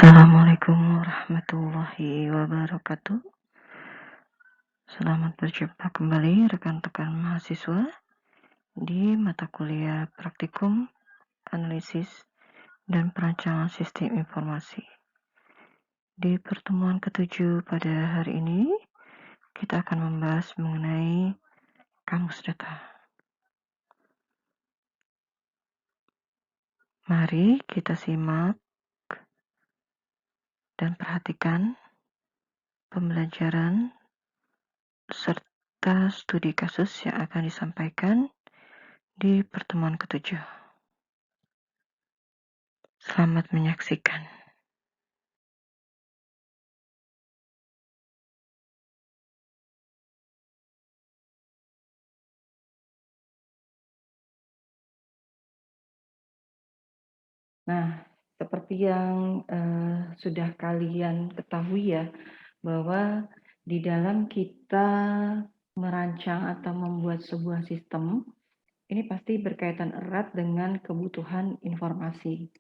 Assalamualaikum warahmatullahi wabarakatuh. Selamat berjumpa kembali rekan-rekan mahasiswa di mata kuliah Praktikum Analisis dan Perancangan Sistem Informasi. Di pertemuan ketujuh pada hari ini, kita akan membahas mengenai kamus data. Mari kita simak dan perhatikan pembelajaran serta studi kasus yang akan disampaikan di pertemuan ketujuh. Selamat menyaksikan. Nah, seperti yang sudah kalian ketahui ya, bahwa di dalam kita merancang atau membuat sebuah sistem, ini pasti berkaitan erat dengan kebutuhan informasi.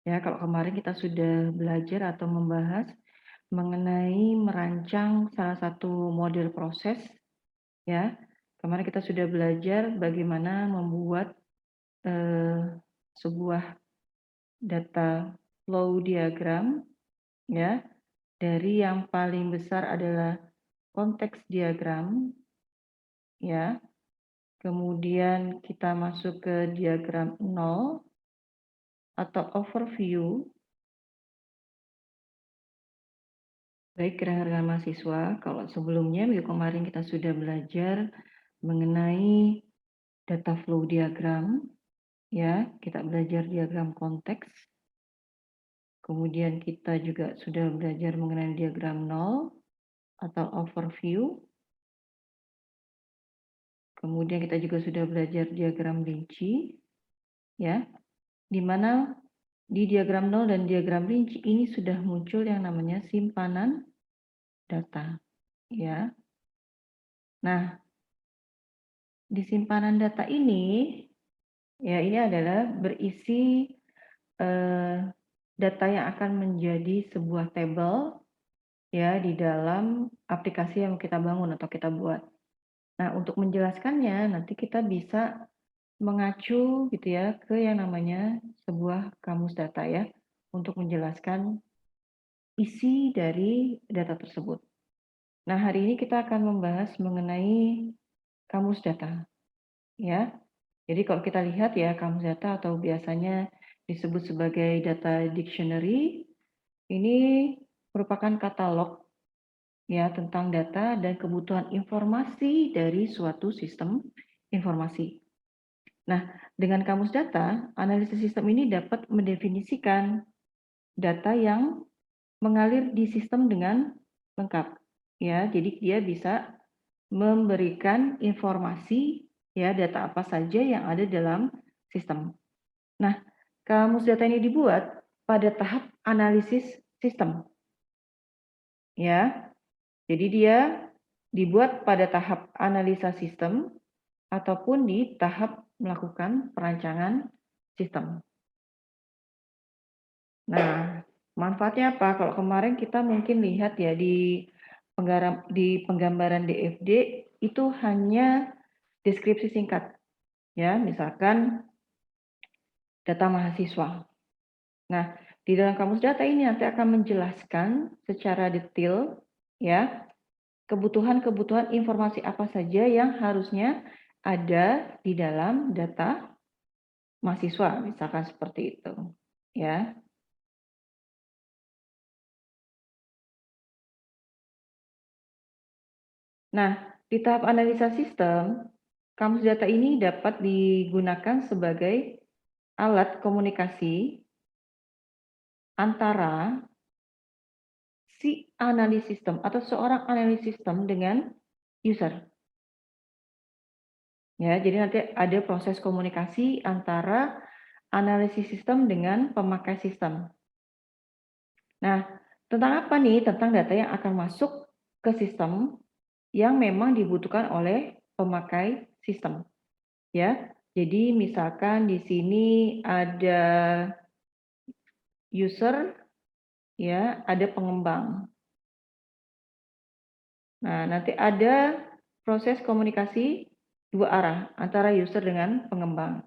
Ya, kalau kemarin kita sudah belajar atau membahas mengenai merancang salah satu model proses, ya. Kemarin kita sudah belajar bagaimana membuat sebuah data flow diagram, ya, dari yang paling besar adalah konteks diagram, ya. Kemudian kita masuk ke diagram 0 atau overview. Baik, rekan-rekan mahasiswa, kalau sebelumnya minggu kemarin kita sudah belajar mengenai data flow diagram, ya, kita belajar diagram konteks. Kemudian kita juga sudah belajar mengenai diagram 0 atau overview. Kemudian kita juga sudah belajar diagram rinci, ya, di mana di diagram 0 dan diagram rinci ini sudah muncul yang namanya simpanan data, ya. Nah, di simpanan data ini, ya, ini adalah berisi data yang akan menjadi sebuah tabel, ya, di dalam aplikasi yang kita bangun atau kita buat. Nah, untuk menjelaskannya nanti kita bisa mengacu gitu ya ke yang namanya sebuah kamus data ya untuk menjelaskan isi dari data tersebut. Nah, hari ini kita akan membahas mengenai kamus data ya. Jadi kalau kita lihat ya kamus data atau biasanya disebut sebagai data dictionary ini merupakan katalog ya tentang data dan kebutuhan informasi dari suatu sistem informasi. Nah, dengan kamus data, analisis sistem ini dapat mendefinisikan data yang mengalir di sistem dengan lengkap. Ya, jadi dia bisa memberikan informasi ya data apa saja yang ada dalam sistem. Nah, kamus data ini dibuat pada tahap analisis sistem. Ya. Jadi dia dibuat pada tahap analisa sistem ataupun di tahap melakukan perancangan sistem. Nah, manfaatnya apa? Kalau kemarin kita mungkin lihat ya di penggambaran DFD itu hanya deskripsi singkat. Ya, misalkan data mahasiswa. Nah, di dalam kamus data ini nanti akan menjelaskan secara detail ya kebutuhan-kebutuhan informasi apa saja yang harusnya ada di dalam data mahasiswa, misalkan seperti itu, ya. Nah, di tahap analisa sistem, kamus data ini dapat digunakan sebagai alat komunikasi antara si analis sistem atau seorang analis sistem dengan user. Ya, jadi nanti ada proses komunikasi antara analisis sistem dengan pemakai sistem. Nah, tentang apa nih? Tentang data yang akan masuk ke sistem yang memang dibutuhkan oleh pemakai sistem. Ya, jadi misalkan di sini ada user ya, ada pengembang. Nah, nanti ada proses komunikasi dua arah antara user dengan pengembang.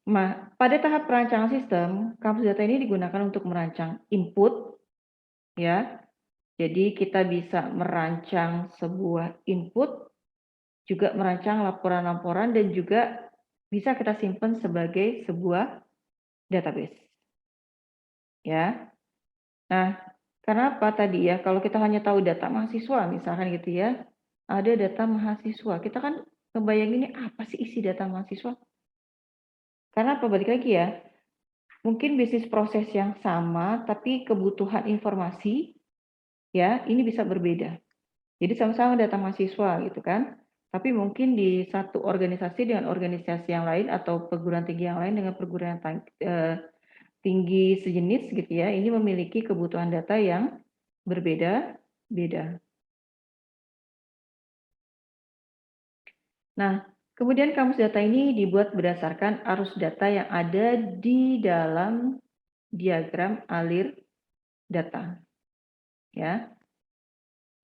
Nah, pada tahap perancangan sistem, kampus data ini digunakan untuk merancang input, ya. Jadi kita bisa merancang sebuah input, juga merancang laporan-laporan dan juga bisa kita simpan sebagai sebuah database. Ya. Nah, kenapa tadi ya, kalau kita hanya tahu data mahasiswa misalkan gitu ya, ada data mahasiswa, kita kan ngebayanginnya apa sih isi data mahasiswa? Karena apa? Balik lagi ya, mungkin bisnis proses yang sama, tapi kebutuhan informasi ya ini bisa berbeda. Jadi sama-sama data mahasiswa gitu kan, tapi mungkin di satu organisasi dengan organisasi yang lain atau perguruan tinggi yang lain dengan perguruan tinggi sejenis gitu ya, ini memiliki kebutuhan data yang berbeda-beda. Nah, kemudian kamus data ini dibuat berdasarkan arus data yang ada di dalam diagram alir data. Ya.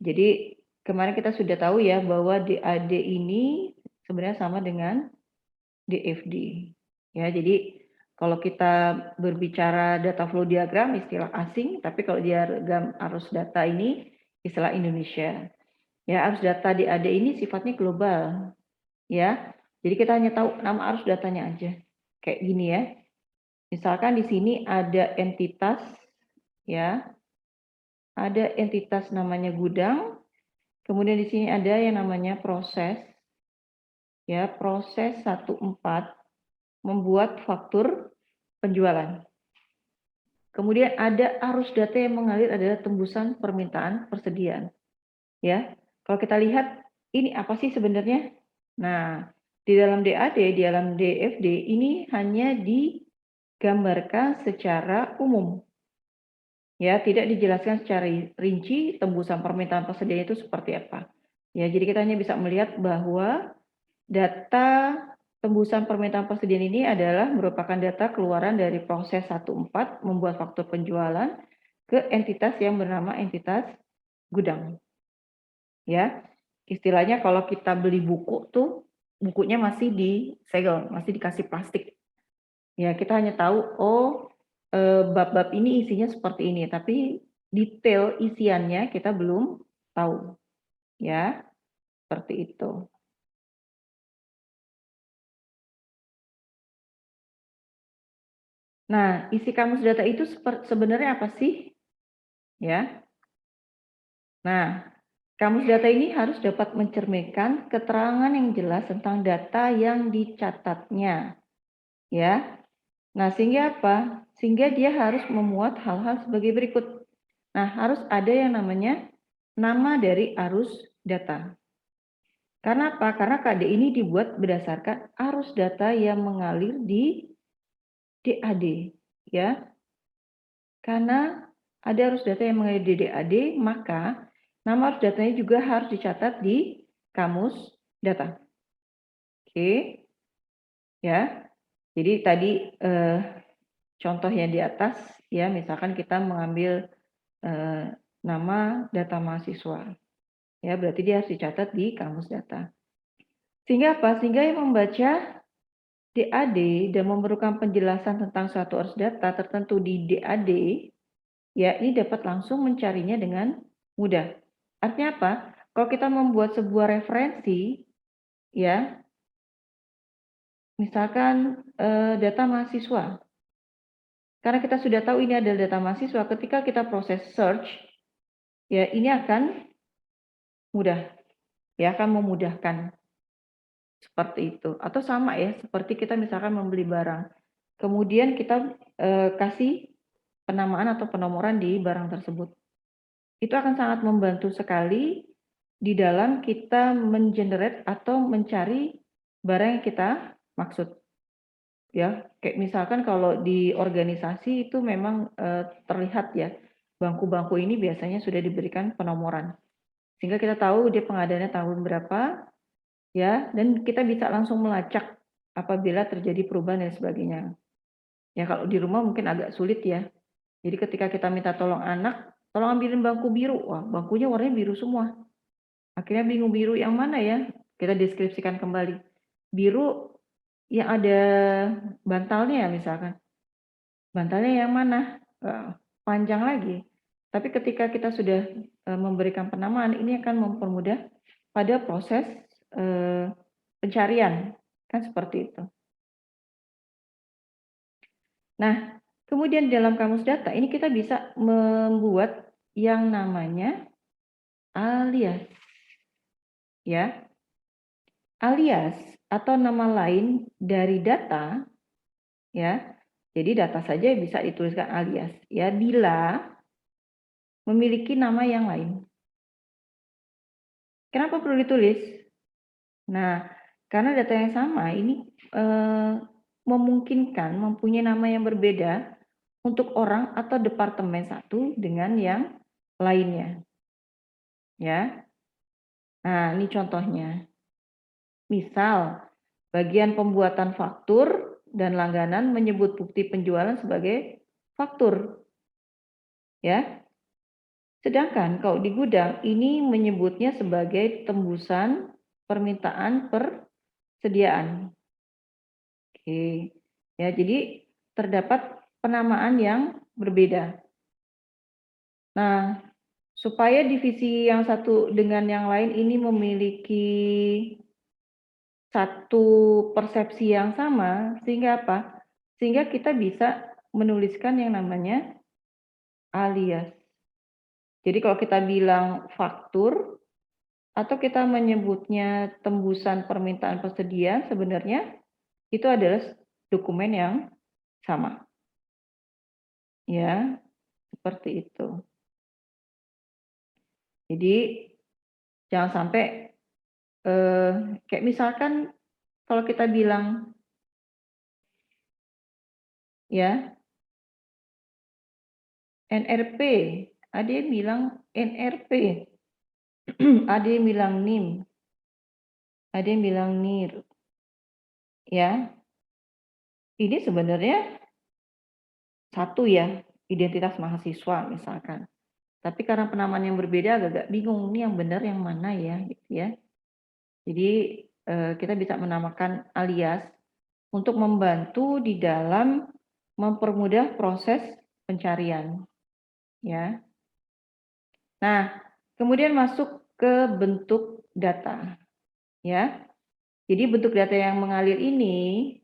Jadi kemarin kita sudah tahu ya bahwa DAD ini sebenarnya sama dengan DFD. Ya, jadi kalau kita berbicara data flow diagram istilah asing, tapi kalau diagram arus data ini istilah Indonesia. Ya, arus data DAD ini sifatnya global. Ya. Jadi kita hanya tahu nama arus datanya aja. Kayak gini ya. Misalkan di sini ada entitas ya. Ada entitas namanya gudang. Kemudian di sini ada yang namanya proses. Ya, proses 14 membuat faktur penjualan. Kemudian ada arus data yang mengalir adalah tembusan permintaan persediaan. Ya, kalau kita lihat ini apa sih sebenarnya? Nah, di dalam DAD, di dalam DFD ini hanya digambarkan secara umum. Ya, tidak dijelaskan secara rinci tembusan permintaan persediaan itu seperti apa. Ya, jadi kita hanya bisa melihat bahwa data tembusan permintaan persediaan ini adalah merupakan data keluaran dari proses 14 membuat faktur penjualan ke entitas yang bernama entitas gudang. Ya, istilahnya kalau kita beli buku tuh, bukunya masih disegel, masih dikasih plastik. Ya, kita hanya tahu, oh, bab-bab ini isinya seperti ini, tapi detail isiannya kita belum tahu. Ya, seperti itu. Nah, isi kamus data itu sebenarnya apa sih? Ya. Nah, kamus data ini harus dapat mencerminkan keterangan yang jelas tentang data yang dicatatnya. Ya. Nah, sehingga apa? Sehingga dia harus memuat hal-hal sebagai berikut. Nah, harus ada yang namanya nama dari arus data. Karena apa? Karena KD ini dibuat berdasarkan arus data yang mengalir di DAD, ya. Karena ada arus data yang mengalir di DAD, maka nama arus datanya juga harus dicatat di kamus data. Oke, ya. Jadi tadi contoh yang di atas, ya, misalkan kita mengambil nama data mahasiswa, ya, berarti dia harus dicatat di kamus data. Sehingga apa? Sehingga yang membaca DAD dan memerlukan penjelasan tentang suatu arus data tertentu di DAD, ya ini dapat langsung mencarinya dengan mudah. Artinya apa? Kalau kita membuat sebuah referensi, ya, misalkan data mahasiswa, karena kita sudah tahu ini adalah data mahasiswa, ketika kita proses search, ya ini akan mudah, ya akan memudahkan seperti itu. Atau sama ya, seperti kita misalkan membeli barang, kemudian kita kasih penamaan atau penomoran di barang tersebut. Itu akan sangat membantu sekali di dalam kita mengenerate atau mencari barang yang kita maksud. Ya, kayak misalkan kalau di organisasi itu memang terlihat ya, bangku-bangku ini biasanya sudah diberikan penomoran. Sehingga kita tahu dia pengadaannya tahun berapa, ya, dan kita bisa langsung melacak apabila terjadi perubahan dan sebagainya. Ya kalau di rumah mungkin agak sulit ya. Jadi ketika kita minta tolong anak, "Tolong ambilin bangku biru." Wah, bangkunya warnanya biru semua. Akhirnya bingung biru yang mana ya? Kita deskripsikan kembali. Biru yang ada bantalnya misalkan. Bantalnya yang mana? Panjang lagi. Tapi ketika kita sudah, memberikan penamaan, ini akan mempermudah pada proses, eee, pencarian, kan seperti itu. Nah, kemudian dalam kamus data ini kita bisa membuat yang namanya alias, ya. Alias atau nama lain dari data, ya. Jadi data saja bisa dituliskan alias, ya, bila memiliki nama yang lain. Kenapa perlu ditulis? Nah, karena data yang sama ini, memungkinkan mempunyai nama yang berbeda untuk orang atau departemen satu dengan yang lainnya, ya. Nah, ini contohnya. Misal, bagian pembuatan faktur dan langganan menyebut bukti penjualan sebagai faktur, ya. Sedangkan kalau di gudang ini menyebutnya sebagai tembusan permintaan persediaan. Oke. Ya, jadi terdapat penamaan yang berbeda. Nah, supaya divisi yang satu dengan yang lain ini memiliki satu persepsi yang sama, sehingga apa? Sehingga kita bisa menuliskan yang namanya alias. Jadi kalau kita bilang faktur atau kita menyebutnya tembusan permintaan persediaan, sebenarnya itu adalah dokumen yang sama. Ya, seperti itu. Jadi jangan sampai, kayak misalkan kalau kita bilang ya, NRP, ada yang bilang NRP, ada yang bilang NIM, ada yang bilang NIR, ya. Ini sebenarnya satu ya, identitas mahasiswa misalkan. Tapi karena penamaan yang berbeda agak-agak bingung, ini yang benar yang mana ya, gitu ya. Jadi, kita bisa menamakan alias untuk membantu di dalam mempermudah proses pencarian, ya. Nah, kemudian masuk ke bentuk data, ya. Jadi bentuk data yang mengalir ini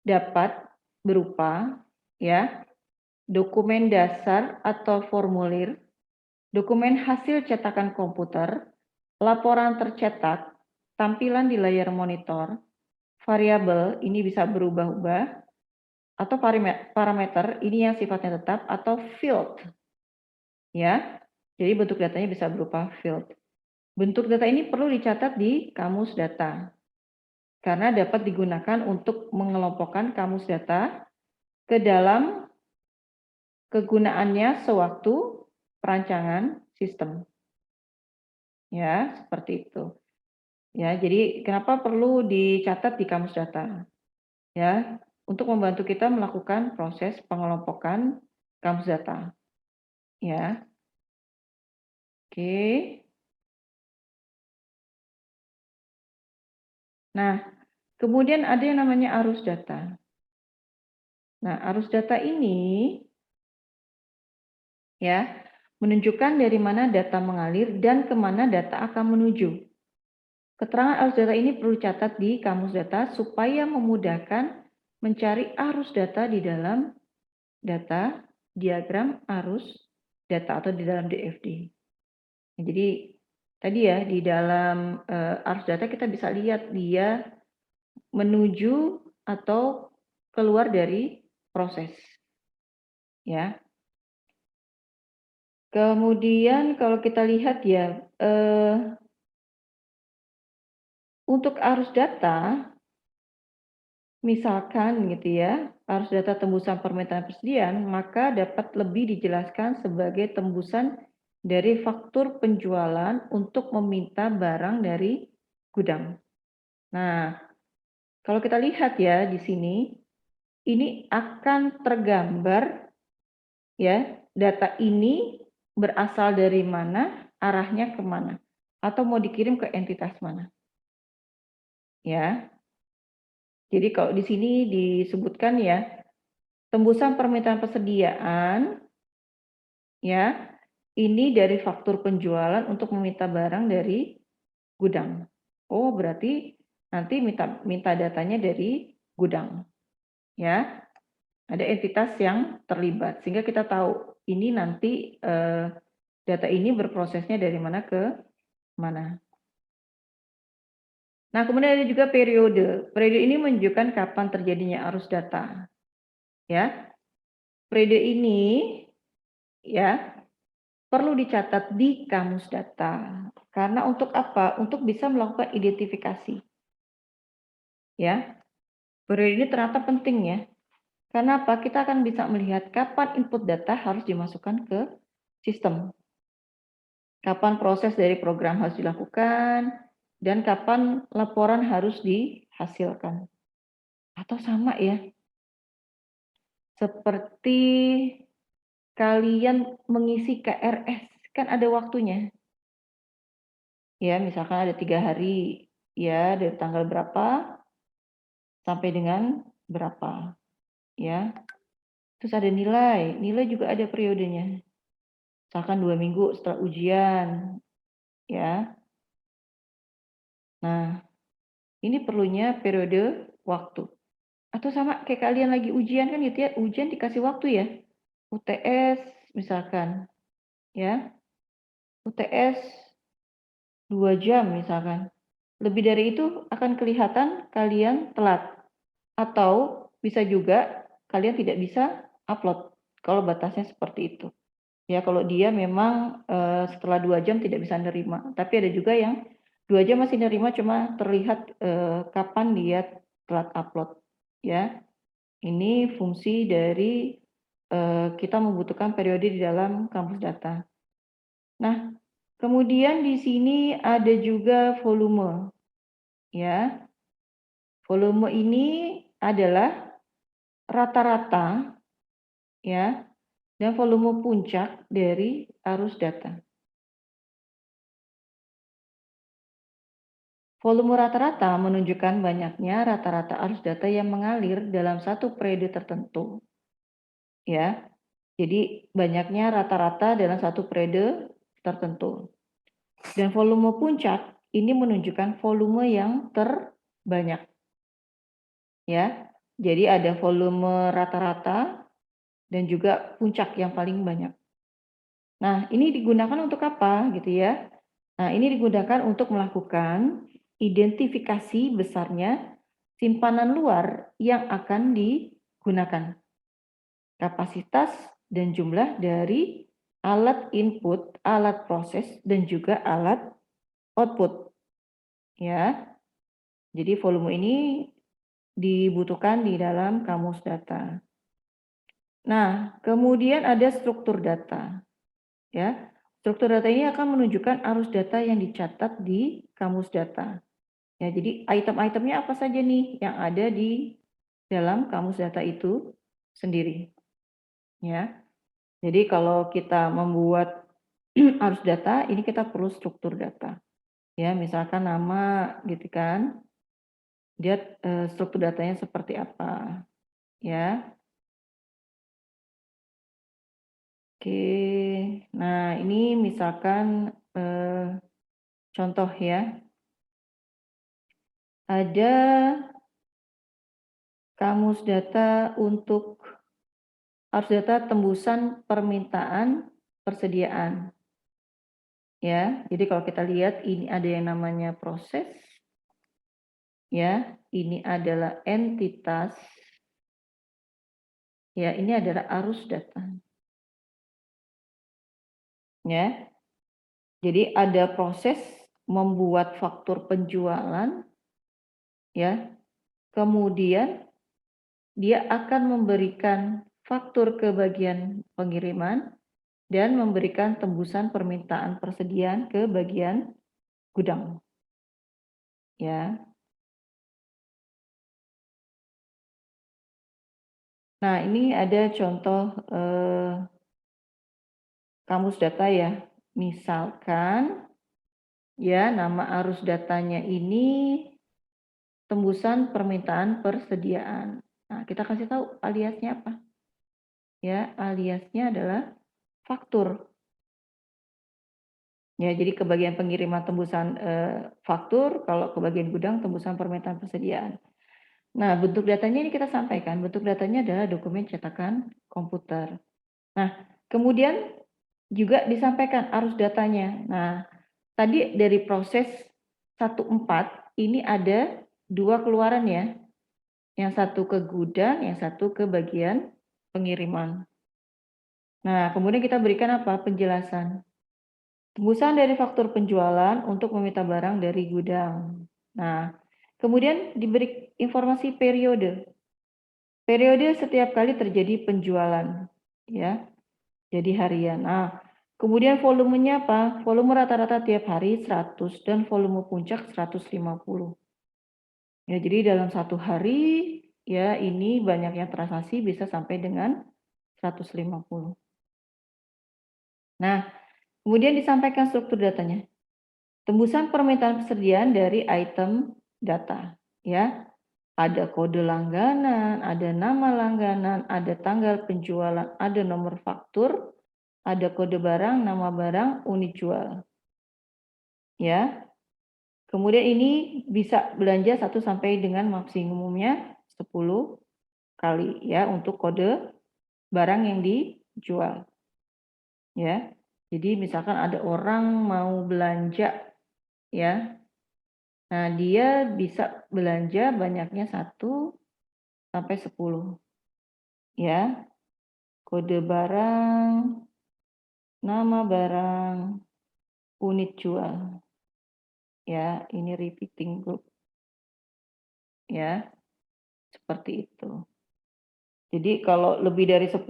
dapat berupa, ya, dokumen dasar atau formulir, dokumen hasil cetakan komputer, laporan tercetak, tampilan di layar monitor, variabel ini bisa berubah-ubah, atau parameter ini yang sifatnya tetap, atau field, ya. Jadi bentuk datanya bisa berupa field. Bentuk data ini perlu dicatat di kamus data, karena dapat digunakan untuk mengelompokkan kamus data ke dalam kegunaannya sewaktu perancangan sistem. Ya, seperti itu. Ya, jadi kenapa perlu dicatat di kamus data? Ya, untuk membantu kita melakukan proses pengelompokan kamus data. Ya. Oke. Nah, kemudian ada yang namanya arus data. Nah, arus data ini ya menunjukkan dari mana data mengalir dan kemana data akan menuju. Keterangan arus data ini perlu dicatat di kamus data supaya memudahkan mencari arus data di dalam data diagram arus data atau di dalam DFD. Jadi tadi ya di dalam arus data kita bisa lihat dia menuju atau keluar dari proses. Ya. Kemudian kalau kita lihat ya, untuk arus data, misalkan gitu ya, arus data tembusan permintaan persediaan, maka dapat lebih dijelaskan sebagai tembusan dari faktur penjualan untuk meminta barang dari gudang. Nah, kalau kita lihat ya di sini, ini akan tergambar ya, data ini berasal dari mana, arahnya ke mana, atau mau dikirim ke entitas mana, ya. Jadi kalau di sini disebutkan ya, tembusan permintaan persediaan, ya, ini dari faktur penjualan untuk meminta barang dari gudang. Oh, berarti nanti minta datanya dari gudang, ya. Ada entitas yang terlibat sehingga kita tahu ini nanti data ini berprosesnya dari mana ke mana. Nah, kemudian ada juga periode. Periode ini menunjukkan kapan terjadinya arus data, ya. Periode ini, ya, perlu dicatat di kamus data. Karena untuk apa? Untuk bisa melakukan identifikasi, ya. Periode ini ternyata penting ya. Karena apa? Kita akan bisa melihat kapan input data harus dimasukkan ke sistem. Kapan proses dari program harus dilakukan, dan kapan laporan harus dihasilkan. Atau sama ya, seperti kalian mengisi KRS, kan ada waktunya. Ya, misalkan ada 3 hari, ya dari tanggal berapa sampai dengan berapa, ya. Terus ada nilai, nilai juga ada periodenya. Misalkan 2 minggu setelah ujian, ya. Nah, ini perlunya periode waktu. Atau sama kayak kalian lagi ujian kan gitu ya, ujian dikasih waktu ya. UTS misalkan, ya. UTS 2 jam misalkan. Lebih dari itu akan kelihatan kalian telat. Atau bisa juga kalian tidak bisa upload kalau batasnya seperti itu. Ya kalau dia memang setelah 2 jam tidak bisa nerima. Tapi ada juga yang 2 jam masih nerima cuma terlihat kapan dia telat upload, ya. Ini fungsi dari kita membutuhkan periode di dalam kampus data. Nah, kemudian di sini ada juga volume, ya. Volume ini adalah rata-rata, ya, dan volume puncak dari arus data. Volume rata-rata menunjukkan banyaknya rata-rata arus data yang mengalir dalam satu periode tertentu, ya. Jadi banyaknya rata-rata dalam satu periode tertentu. Dan volume puncak ini menunjukkan volume yang terbanyak, ya. Jadi ada volume rata-rata dan juga puncak yang paling banyak. Nah, ini digunakan untuk apa gitu ya? Nah, ini digunakan untuk melakukan identifikasi besarnya simpanan luar yang akan digunakan. Kapasitas dan jumlah dari alat input, alat proses, dan juga alat output. Ya, jadi volume ini dibutuhkan di dalam kamus data. Nah, kemudian ada struktur data. Ya, struktur data ini akan menunjukkan arus data yang dicatat di kamus data. Ya, jadi item-itemnya apa saja nih yang ada di dalam kamus data itu sendiri. Ya, jadi kalau kita membuat arus data, ini kita perlu struktur data. Ya, misalkan nama gitu kan, dia struktur datanya seperti apa, ya. Oke, nah ini misalkan contoh ya, ada kamus data untuk arus data tembusan permintaan persediaan. Ya, jadi kalau kita lihat ini ada yang namanya proses, ya, ini adalah entitas, ya, ini adalah arus data, ya. Jadi ada proses membuat faktur penjualan, ya, kemudian dia akan memberikan faktur ke bagian pengiriman dan memberikan tembusan permintaan persediaan ke bagian gudang, ya. Nah, ini ada contoh kamus data ya. Misalkan ya nama arus datanya ini tembusan permintaan persediaan. Nah, kita kasih tahu aliasnya apa. Ya, aliasnya adalah faktur. Ya, jadi ke bagian pengiriman tembusan faktur, kalau ke bagian gudang tembusan permintaan persediaan. Nah, bentuk datanya ini kita sampaikan, bentuk datanya adalah dokumen cetakan komputer. Nah, kemudian juga disampaikan arus datanya. Nah, tadi dari proses 14 ini ada 2 keluaran ya. Yang satu ke gudang, yang satu ke bagian pengiriman. Nah, kemudian kita berikan apa? Penjelasan. Tembusan dari faktur penjualan untuk meminta barang dari gudang. Nah, kemudian diberi informasi periode. Periode setiap kali terjadi penjualan, ya. Jadi harian. Nah, kemudian volumenya apa? Volume rata-rata tiap hari 100 dan volume puncak 150. Ya, jadi dalam satu hari ya ini banyaknya transaksi bisa sampai dengan 150. Nah, kemudian disampaikan struktur datanya. Tembusan permintaan persediaan dari item data, ya. Ada kode langganan, ada nama langganan, ada tanggal penjualan, ada nomor faktur, ada kode barang, nama barang, unit jual. Ya. Kemudian ini bisa belanja 1 sampai dengan maksimumnya 10 kali ya untuk kode barang yang dijual. Ya. Jadi misalkan ada orang mau belanja ya. Nah, dia bisa belanja banyaknya 1 sampai 10. Ya. Kode barang, nama barang, unit jual. Ya, ini repeating group. Ya. Seperti itu. Jadi kalau lebih dari 10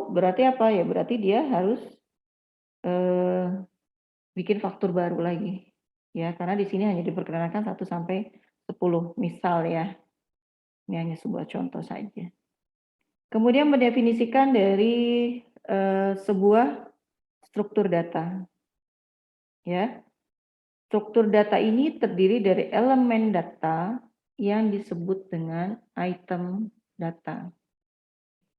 berarti apa ya? Berarti dia harus bikin faktur baru lagi. Ya, karena di sini hanya diperkenankan 1 sampai 10 misal ya. Ini hanya sebuah contoh saja. Kemudian mendefinisikan dari sebuah struktur data. Ya. Struktur data ini terdiri dari elemen data yang disebut dengan item data.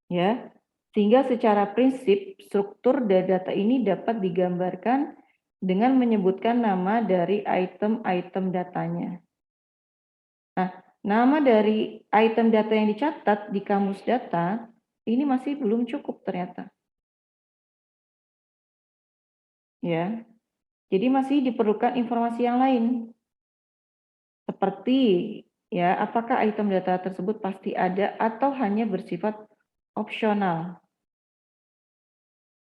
Ya. Sehingga secara prinsip struktur data ini dapat digambarkan dengan menyebutkan nama dari item-item datanya. Nah, nama dari item data yang dicatat di kamus data ini masih belum cukup ternyata. Ya. Jadi masih diperlukan informasi yang lain. Seperti ya, apakah item data tersebut pasti ada atau hanya bersifat opsional?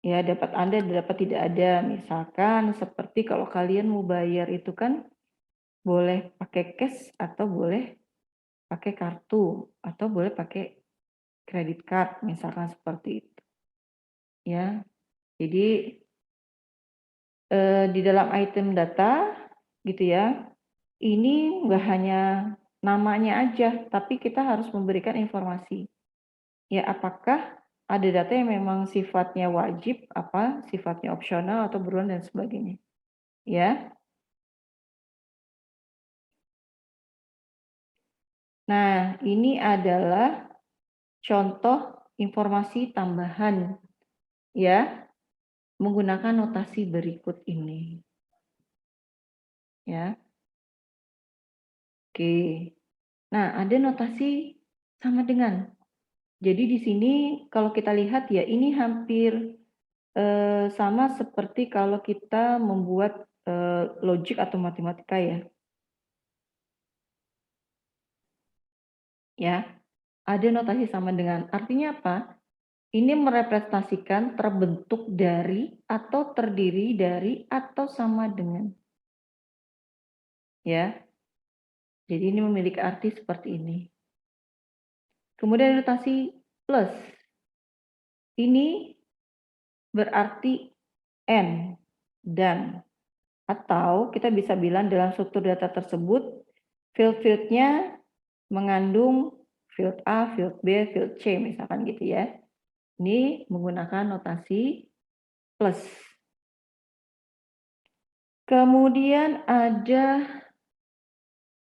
Ya, dapat ada, dapat tidak ada. Misalkan seperti kalau kalian mau bayar itu kan boleh pakai cash atau boleh pakai kartu atau boleh pakai credit card, misalkan seperti itu. Ya. Jadi di dalam item data gitu ya, ini nggak hanya namanya aja, tapi kita harus memberikan informasi. Ya, apakah ada data yang memang sifatnya wajib, apa sifatnya opsional atau buruan dan sebagainya. Ya. Nah, ini adalah contoh informasi tambahan ya, menggunakan notasi berikut ini. Ya. Oke. Nah, ada notasi sama dengan. Jadi di sini kalau kita lihat ya, ini hampir sama seperti kalau kita membuat logik atau matematika ya. Ya, ada notasi sama dengan. Artinya apa? Ini merepresentasikan terbentuk dari atau terdiri dari atau sama dengan. Ya. Jadi ini memiliki arti seperti ini. Kemudian notasi plus. Ini berarti N dan atau kita bisa bilang dalam struktur data tersebut field-fieldnya mengandung field A, field B, field C misalkan gitu ya. Ini menggunakan notasi plus. Kemudian ada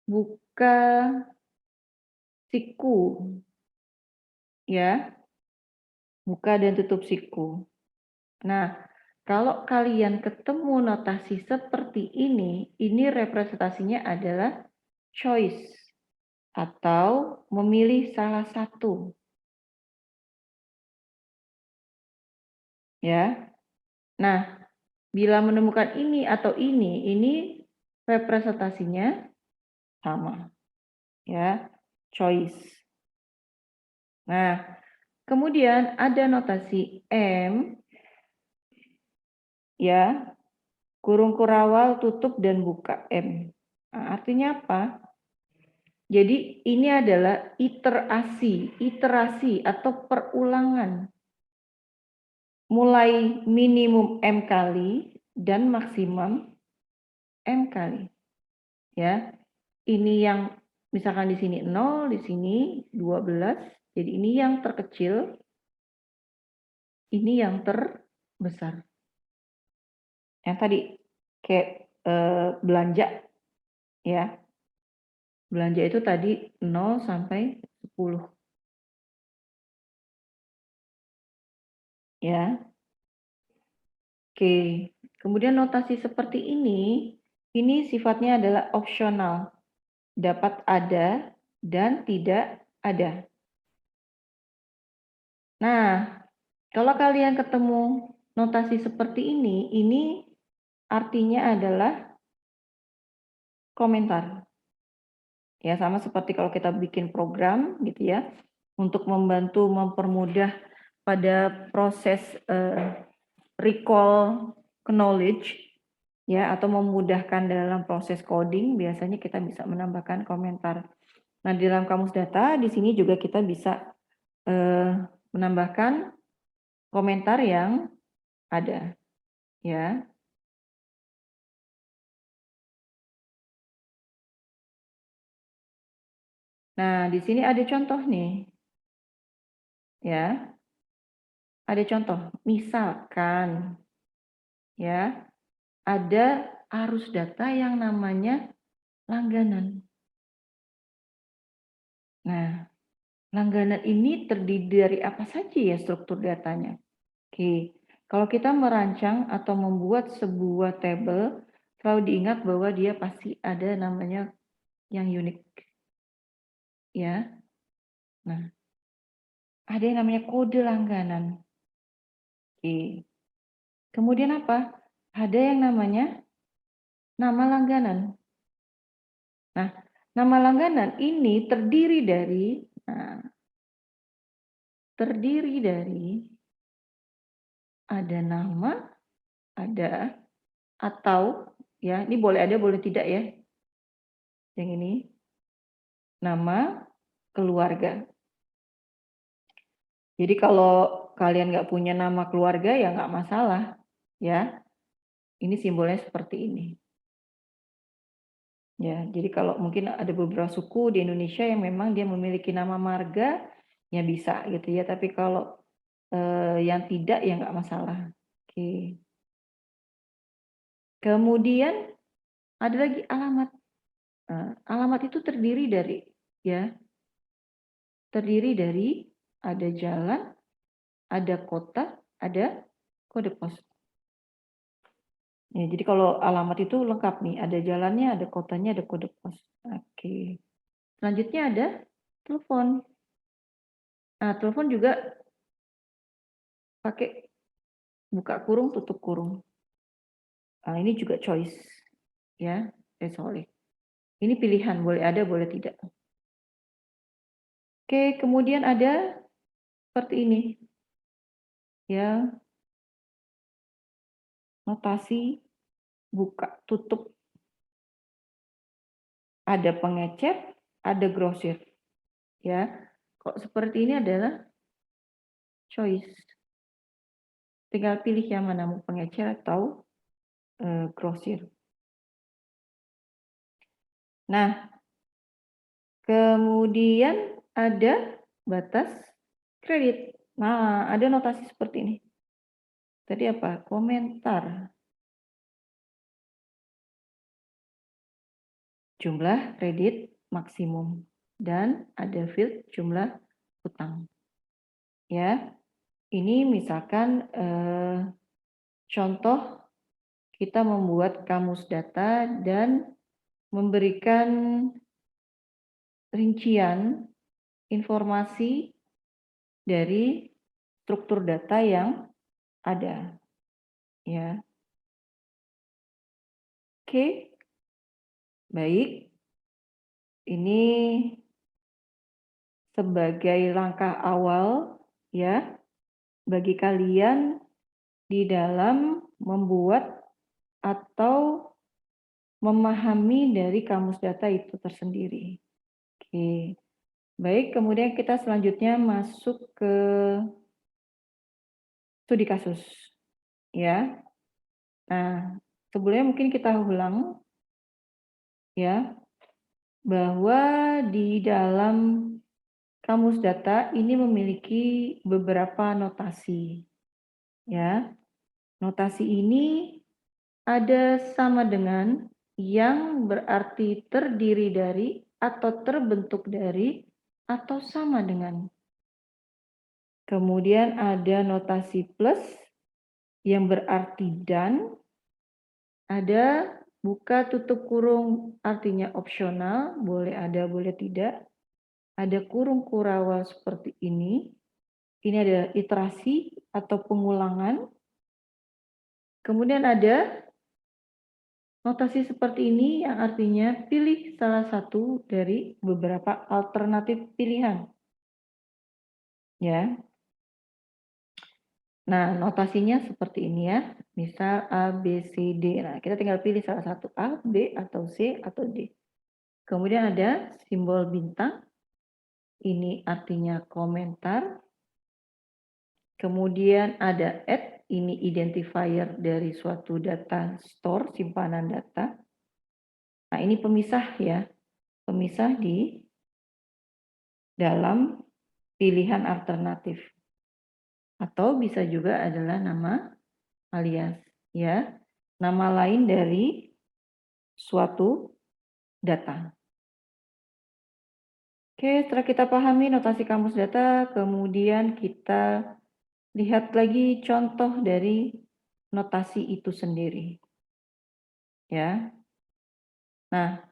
buka siku, ya, buka dan tutup siku. Nah, kalau kalian ketemu notasi seperti ini representasinya adalah choice atau memilih salah satu. Ya. Nah, bila menemukan ini atau ini representasinya sama. Ya, choice. Nah, kemudian ada notasi M, ya, kurung kurawal, tutup, dan buka M. Nah, artinya apa? Jadi ini adalah iterasi atau perulangan. Mulai minimum M kali dan maksimum M kali. Ya. Ini yang misalkan di sini 0, di sini 12. Jadi ini yang terkecil, ini yang terbesar. Yang tadi kayak belanja, ya. Belanja itu tadi 0 sampai 10. Ya. Oke. Kemudian notasi seperti ini sifatnya adalah opsional. Dapat ada dan tidak ada. Nah, kalau kalian ketemu notasi seperti ini artinya adalah komentar. Ya, sama seperti kalau kita bikin program gitu ya, untuk membantu mempermudah pada proses recall knowledge ya, atau memudahkan dalam proses coding, biasanya kita bisa menambahkan komentar. Nah, di dalam kamus data di sini juga kita bisa menambahkan komentar yang ada ya. Nah, di sini ada contoh nih. Ya. Ada contoh, misalkan ya, ada arus data yang namanya langganan. Nah, langganan ini terdiri dari apa saja ya struktur datanya? Oke, kalau kita merancang atau membuat sebuah tabel, selalu diingat bahwa dia pasti ada namanya yang unik. Ya. Nah, ada yang namanya kode langganan. Oke. Kemudian apa? Ada yang namanya nama langganan. Nah, nama langganan ini terdiri dari ada nama, ada atau ya, ini boleh ada boleh tidak ya. Yang ini nama keluarga. Jadi kalau kalian nggak punya nama keluarga ya nggak masalah ya. Ini simbolnya seperti ini. Ya, jadi kalau mungkin ada beberapa suku di Indonesia yang memang dia memiliki nama marga, ya bisa gitu ya. Tapi kalau yang tidak ya nggak masalah. Oke. Kemudian ada lagi alamat. Alamat itu terdiri dari ada jalan, ada kota, ada kode pos. Ya, jadi kalau alamat itu lengkap nih, ada jalannya, ada kotanya, ada kode pos. Oke. Selanjutnya ada telepon. Nah, telepon juga pakai buka kurung, tutup kurung. Nah, ini juga choice. Ya, sorry. Ini pilihan, boleh ada, boleh tidak. Oke, kemudian ada seperti ini. Ya, notasi buka, tutup. Ada pengecer, ada grosir. Ya, kok seperti ini adalah choice. Tinggal pilih yang mana, mau pengecer atau grosir. Nah, kemudian ada batas kredit. Nah, ada notasi seperti ini. Tadi apa? Komentar. jumlah kredit maksimum, dan ada field jumlah utang. Ya, ini misalkan contoh kita membuat kamus data dan memberikan rincian informasi dari struktur data yang ada. Ya, oke, baik. Ini sebagai langkah awal ya bagi kalian di dalam membuat atau memahami dari kamus data itu tersendiri. Oke. Baik, kemudian kita selanjutnya masuk ke studi kasus ya. Nah, sebelumnya mungkin kita ulang ya bahwa di dalam kamus data ini memiliki beberapa notasi ya. Notasi ini ada sama dengan, yang berarti terdiri dari, atau terbentuk dari, atau sama dengan. Kemudian ada notasi plus yang berarti dan, ada buka tutup kurung artinya opsional, boleh ada boleh tidak. Ada kurung kurawal seperti ini. Ini ada iterasi atau pengulangan. Kemudian ada notasi seperti ini yang artinya pilih salah satu dari beberapa alternatif pilihan. Ya. Nah, notasinya seperti ini ya. Misal A, B, C, D. Nah, kita tinggal pilih salah satu A, B, atau C, atau D. Kemudian ada simbol bintang. Ini artinya komentar. Kemudian ada add, ini identifier dari suatu data store, simpanan data. Nah, ini pemisah ya. Pemisah di dalam pilihan alternatif. Atau bisa juga adalah nama alias ya. Nama lain dari suatu data. Oke, setelah kita pahami notasi kamus data, kemudian kita lihat lagi contoh dari notasi itu sendiri. Ya. Nah,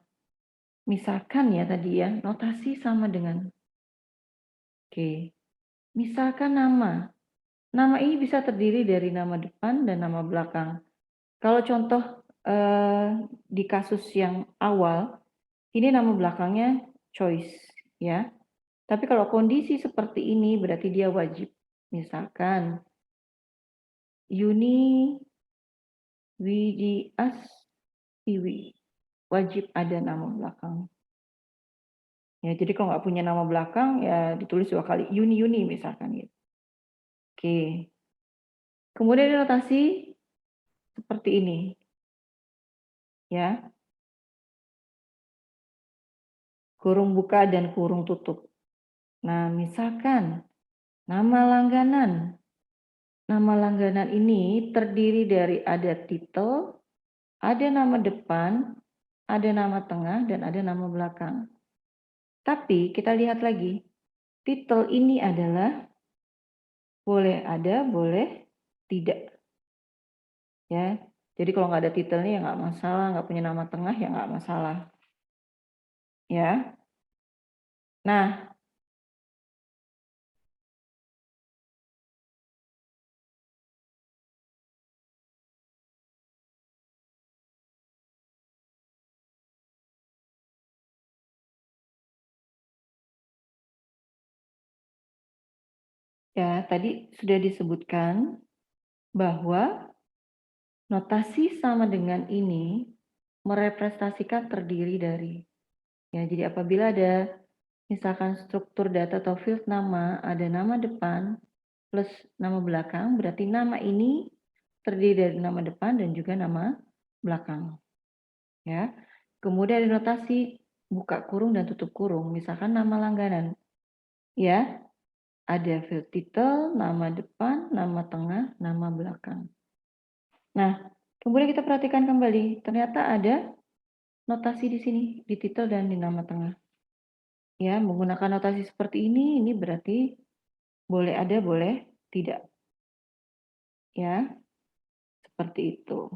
misalkan ya tadi ya, notasi sama dengan. Oke. Misalkan nama. Nama ini bisa terdiri dari nama depan dan nama belakang. Kalau contoh di kasus yang awal, ini nama belakangnya choice ya. Tapi kalau kondisi seperti ini berarti dia wajib. Misalkan Yuni Widias Iwi, wajib ada nama belakang. Ya, jadi kalau nggak punya nama belakang ya ditulis 2 kali Yuni misalkan gitu. Oke. Kemudian notasi seperti ini. Ya. Kurung buka dan kurung tutup. Nah, misalkan nama langganan. Nama langganan ini terdiri dari ada titel, ada nama depan, ada nama tengah, dan ada nama belakang. Tapi kita lihat lagi, titel ini adalah boleh ada, boleh tidak. Ya, jadi kalau nggak ada titelnya ya nggak masalah, nggak punya nama tengah ya nggak masalah. Ya. Nah, ya tadi sudah disebutkan bahwa notasi sama dengan ini merepresentasikan terdiri dari. Ya, jadi apabila ada misalkan struktur data atau field nama, ada nama depan plus nama belakang, berarti nama ini terdiri dari nama depan dan juga nama belakang. Ya. Kemudian ada notasi buka kurung dan tutup kurung, misalkan nama langganan. Ya. Ada field title, nama depan, nama tengah, nama belakang. Nah, kemudian kita perhatikan kembali, ternyata ada notasi di sini, di titel dan di nama tengah. Ya, menggunakan notasi seperti ini berarti boleh ada, boleh tidak. Ya, seperti itu.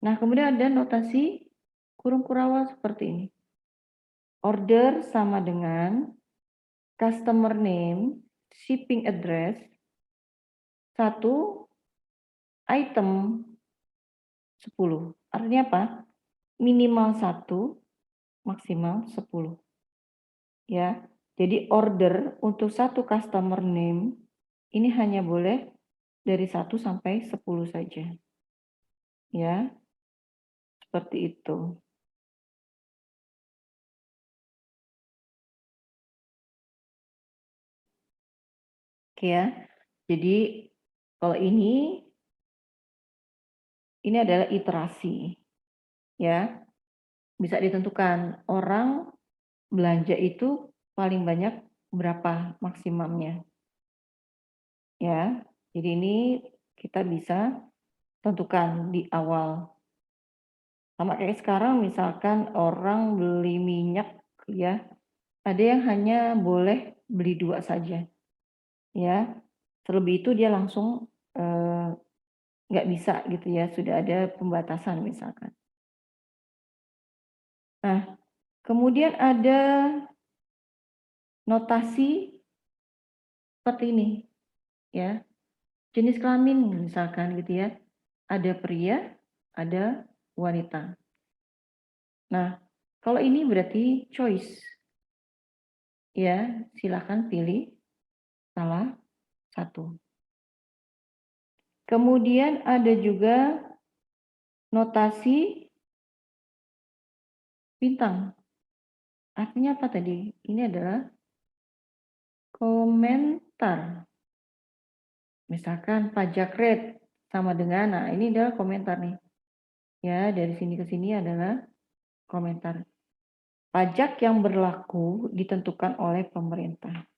Nah, kemudian ada notasi kurung kurawal seperti ini. Order sama dengan customer name, shipping address, satu item 10. Artinya apa? Minimal 1, maksimal 10. Ya, jadi order untuk satu customer name ini hanya boleh dari 1 sampai 10 saja. Ya, seperti itu. Oke ya. Jadi kalau ini adalah iterasi. Ya, bisa ditentukan orang belanja itu paling banyak berapa maksimumnya. Ya, jadi ini kita bisa tentukan di awal. Sama kayak sekarang misalkan orang beli minyak ya, ada yang hanya boleh beli 2 saja, ya. Terlebih itu dia langsung, nggak bisa gitu ya, sudah ada pembatasan misalkan. Nah, kemudian ada notasi seperti ini, ya. Jenis kelamin misalkan gitu ya, ada pria, ada wanita. Nah, kalau ini berarti choice, ya, silakan pilih salah satu. Kemudian ada juga notasi bintang. Artinya apa tadi? Ini adalah komentar. Misalkan pajak rate sama dengan, nah ini adalah komentar nih. Ya, dari sini ke sini adalah komentar. Pajak yang berlaku ditentukan oleh pemerintah.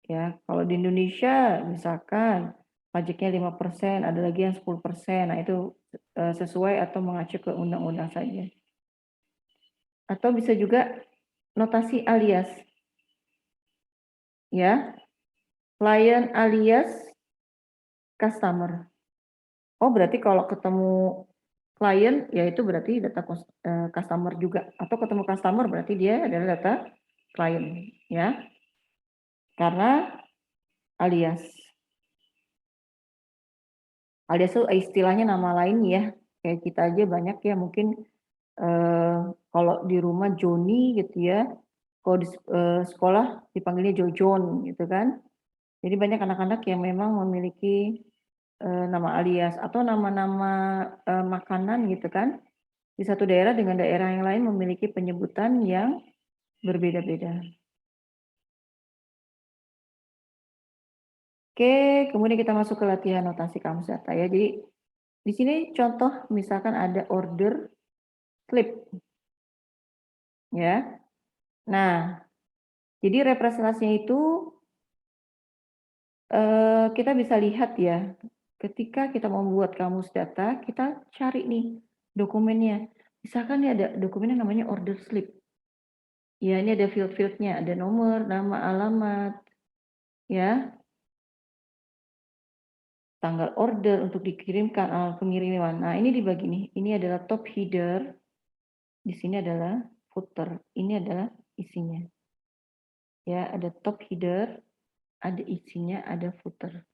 Ya, kalau di Indonesia misalkan pajaknya 5%, ada lagi yang 10%. Nah, itu sesuai atau mengacu ke undang-undang saja. Atau bisa juga notasi alias. Ya, client alias customer. Oh, berarti kalau ketemu klien, ya itu berarti data customer juga. Atau ketemu customer berarti dia adalah data klien, ya. Karena alias. Alias itu istilahnya nama lain ya. Kayak kita aja banyak ya mungkin kalau di rumah Joni gitu ya. Kalau di sekolah dipanggilnya Jojon gitu kan. Jadi banyak anak-anak yang memang memiliki nama alias atau nama-nama makanan gitu kan. Di satu daerah dengan daerah yang lain memiliki penyebutan yang berbeda-beda. Oke, kemudian kita masuk ke latihan notasi kamus data ya. Jadi di sini contoh misalkan ada order slip. Ya. Nah, jadi representasinya itu kita bisa lihat ya. Ketika kita membuat kamus data, kita cari nih dokumennya. Misalkan ini ada dokumennya namanya order slip. Ya, ini ada field-fieldnya, ada nomor, nama, alamat, ya, tanggal order untuk dikirimkan, alamat pengiriman. Nah, ini dibagi nih. Ini adalah top header, di sini adalah footer. Ini adalah isinya. Ya, ada top header, ada isinya, ada footer.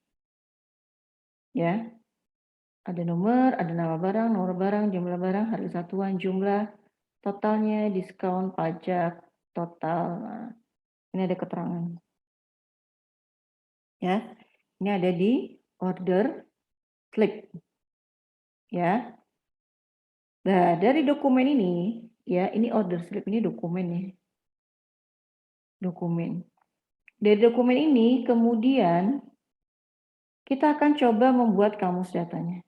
Ya. Ada nomor, ada nama barang, nomor barang, jumlah barang, harga satuan, jumlah, totalnya, diskon, pajak, total. Nah, ini ada keterangan. Ya, ini ada di order slip. Ya. Nah, dari dokumen ini, ya, ini order slip ini dokumen ya. Dokumen. Dari dokumen ini kemudian kita akan coba membuat kamus datanya.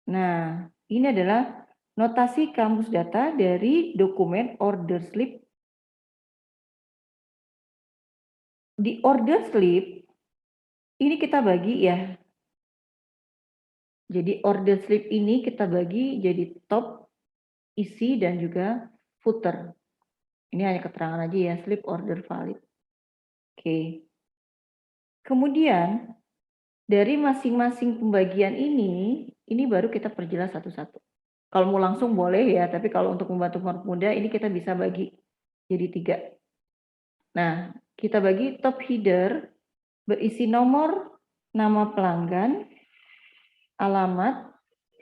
Nah, ini adalah notasi kamus data dari dokumen order slip. Di order slip ini kita bagi ya. Jadi order slip ini kita bagi jadi top isi dan juga footer. Ini hanya keterangan aja ya, slip order valid. Oke. Kemudian dari masing-masing pembagian ini baru kita perjelas satu-satu. Kalau mau langsung boleh ya, tapi kalau untuk membantu mempermudah ini kita bisa bagi jadi 3. Nah, kita bagi top header berisi nomor, nama pelanggan, alamat,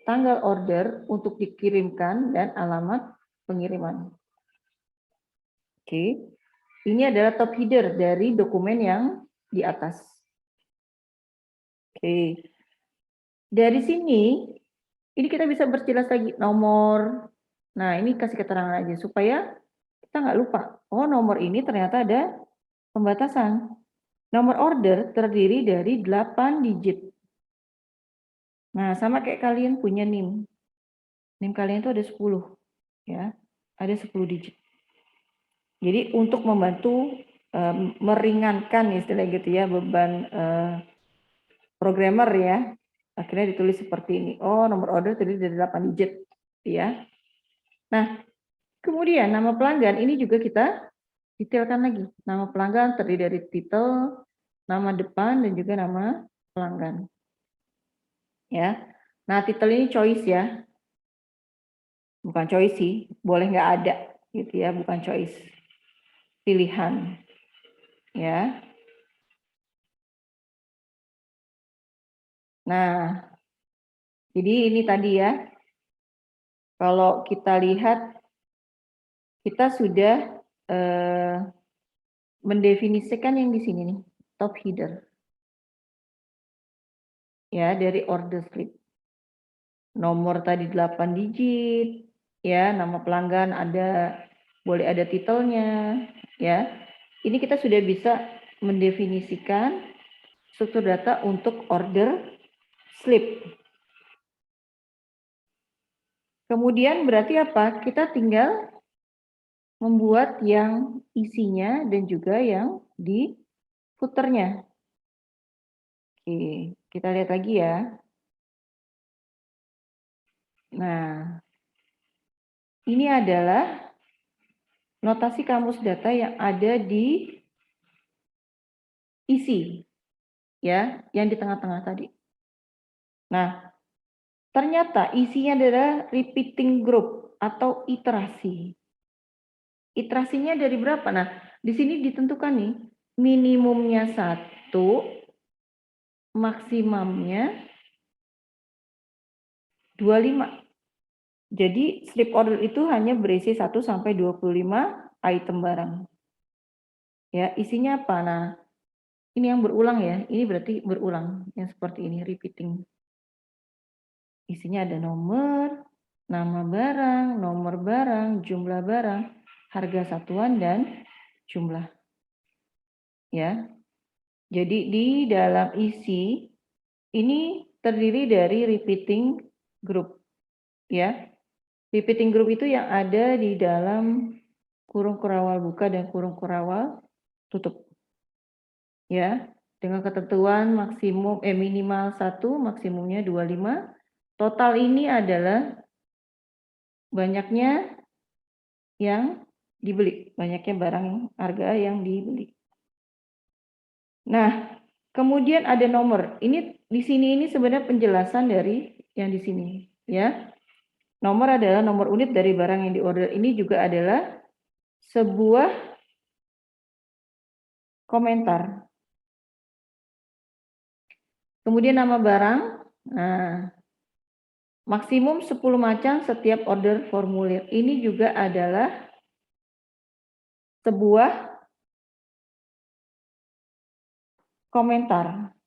tanggal order untuk dikirimkan, dan alamat pengiriman. Oke, ini adalah top header dari dokumen yang di atas. Oke, dari sini ini kita bisa perjelas lagi nomor. Nah, ini kasih keterangan aja supaya kita nggak lupa. Oh, nomor ini ternyata ada pembatasan. Nomor order terdiri dari 8 digit. Nah, sama kayak kalian punya NIM. NIM kalian itu ada 10, ya. Ada 10 digit. Jadi untuk membantu meringankan istilah gitu ya beban programmer ya. Akhirnya ditulis seperti ini. Oh, nomor order terdiri dari 8 digit, ya. Nah, kemudian nama pelanggan ini juga kita detailkan lagi. Nama pelanggan terdiri dari titel, nama depan, dan juga nama pelanggan. Ya. Nah, titel ini choice ya. Bukan choice sih, boleh nggak ada gitu ya, bukan choice. Pilihan. Ya. Nah, jadi ini tadi ya. Kalau kita lihat kita sudah mendefinisikan yang di sini nih, top header. Ya, dari order slip. Nomor tadi 8 digit, ya, nama pelanggan ada, boleh ada titelnya, ya. Ini kita sudah bisa mendefinisikan struktur data untuk order slip. Kemudian berarti apa? Kita tinggal membuat yang isinya dan juga yang di footernya. Oke, kita lihat lagi ya. Nah, ini adalah notasi kamus data yang ada di isi, ya, yang di tengah-tengah tadi. Nah, ternyata isinya adalah repeating group atau iterasi. Iterasinya dari berapa? Nah, di sini ditentukan nih, minimumnya 1, maksimumnya 25. Jadi slip order itu hanya berisi 1 sampai 25 item barang. Ya, isinya apa? Nah, ini yang berulang ya. Ini berarti berulang yang seperti ini, repeating. Isinya ada nomor, nama barang, nomor barang, jumlah barang, harga satuan, dan jumlah. Ya. Jadi di dalam isi ini terdiri dari repeating group. Ya. Repeating group itu yang ada di dalam kurung kurawal buka dan kurung kurawal tutup. Ya. Dengan ketentuan maksimum minimal 1, maksimumnya 25. Total ini adalah banyaknya yang dibeli, banyaknya barang harga yang dibeli. Nah, kemudian ada nomor. Ini di sini ini sebenarnya penjelasan dari yang di sini, ya. Nomor adalah nomor unit dari barang yang diorder. Ini juga adalah sebuah komentar. Kemudian nama barang. Nah, maksimum 10 macam setiap order formulir. Ini juga adalah sebuah komentar.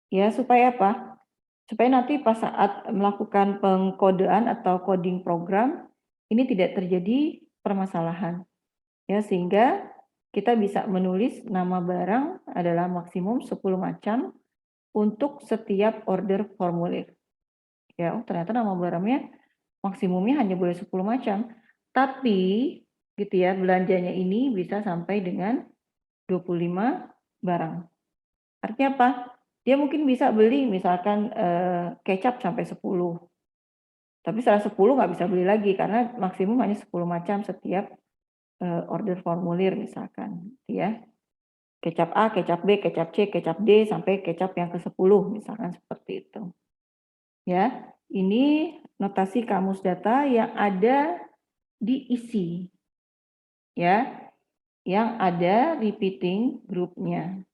Ya, supaya apa? Supaya nanti pas saat melakukan pengkodean atau coding program, ini tidak terjadi permasalahan. Ya, sehingga kita bisa menulis nama barang adalah maksimum 10 macam untuk setiap order formulir. Ya, oh ternyata nama barangnya maksimumnya hanya boleh 10 macam. Tapi gitu ya, belanjanya ini bisa sampai dengan 25 barang. Artinya apa? Dia mungkin bisa beli misalkan kecap sampai 10. Tapi setelah 10 nggak bisa beli lagi karena maksimum hanya 10 macam setiap order formulir misalkan, gitu ya. Kecap A, kecap B, kecap C, kecap D, sampai kecap yang ke-10 misalkan seperti itu. Ya, ini notasi kamus data yang ada di isi. Ya, yang ada repeating grupnya.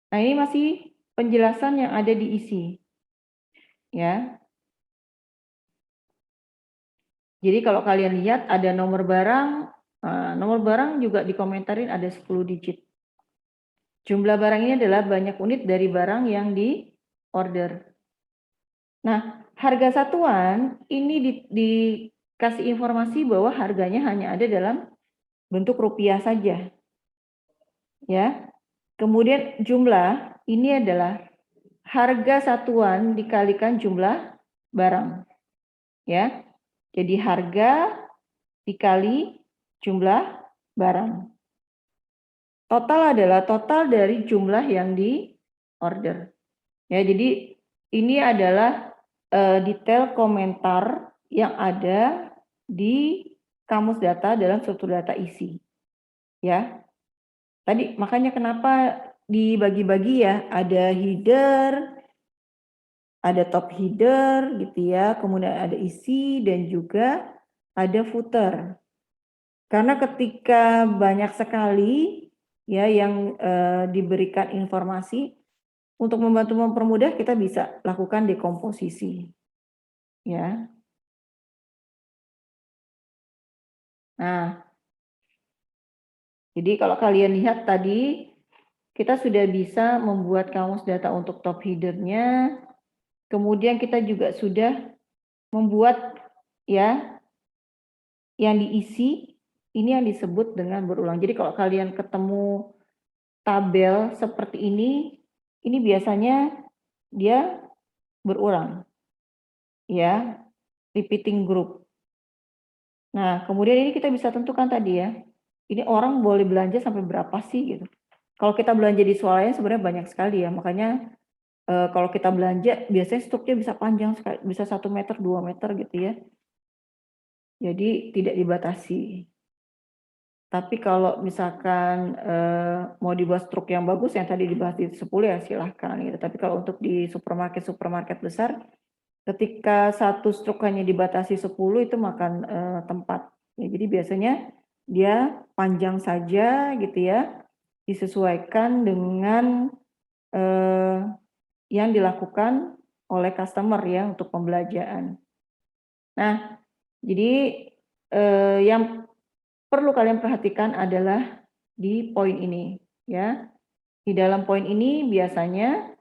Nah, ini masih penjelasan yang ada di isi. Ya. Jadi kalau kalian lihat ada nomor barang juga dikomentarin ada 10 digit. Jumlah barang ini adalah banyak unit dari barang yang di order. Nah, harga satuan ini dikasih informasi bahwa harganya hanya ada dalam bentuk rupiah saja. Ya. Kemudian jumlah ini adalah harga satuan dikalikan jumlah barang. Ya. Jadi harga dikali jumlah barang. Total adalah total dari jumlah yang di order. Ya, jadi ini adalah detail komentar yang ada di kamus data dalam struktur data isi. Ya. Tadi makanya kenapa dibagi-bagi ya, ada header, ada top header gitu ya, kemudian ada isi dan juga ada footer. Karena ketika banyak sekali ya yang diberikan informasi, untuk membantu mempermudah kita bisa lakukan dekomposisi. Ya. Nah, jadi kalau kalian lihat tadi, kita sudah bisa membuat kamus data untuk top header-nya, kemudian kita juga sudah membuat ya yang diisi, ini yang disebut dengan berulang. Jadi kalau kalian ketemu tabel seperti ini biasanya dia berulang. Ya, repeating group. Nah, kemudian ini kita bisa tentukan tadi ya, ini orang boleh belanja sampai berapa sih gitu. Kalau kita belanja di swalayan sebenarnya banyak sekali ya, makanya kalau kita belanja biasanya stoknya bisa panjang sekali, bisa 1 meter, 2 meter gitu ya. Jadi tidak dibatasi. Tapi kalau misalkan mau dibuat struk yang bagus yang tadi dibahas di 10 ya silahkan gitu. Tapi kalau untuk di supermarket besar, ketika satu struk hanya dibatasi 10 itu makan tempat. Ya, jadi biasanya dia panjang saja gitu ya, disesuaikan dengan yang dilakukan oleh customer ya untuk pembelanjaan. Nah, jadi yang perlu kalian perhatikan adalah di poin ini ya. Di dalam poin ini biasanya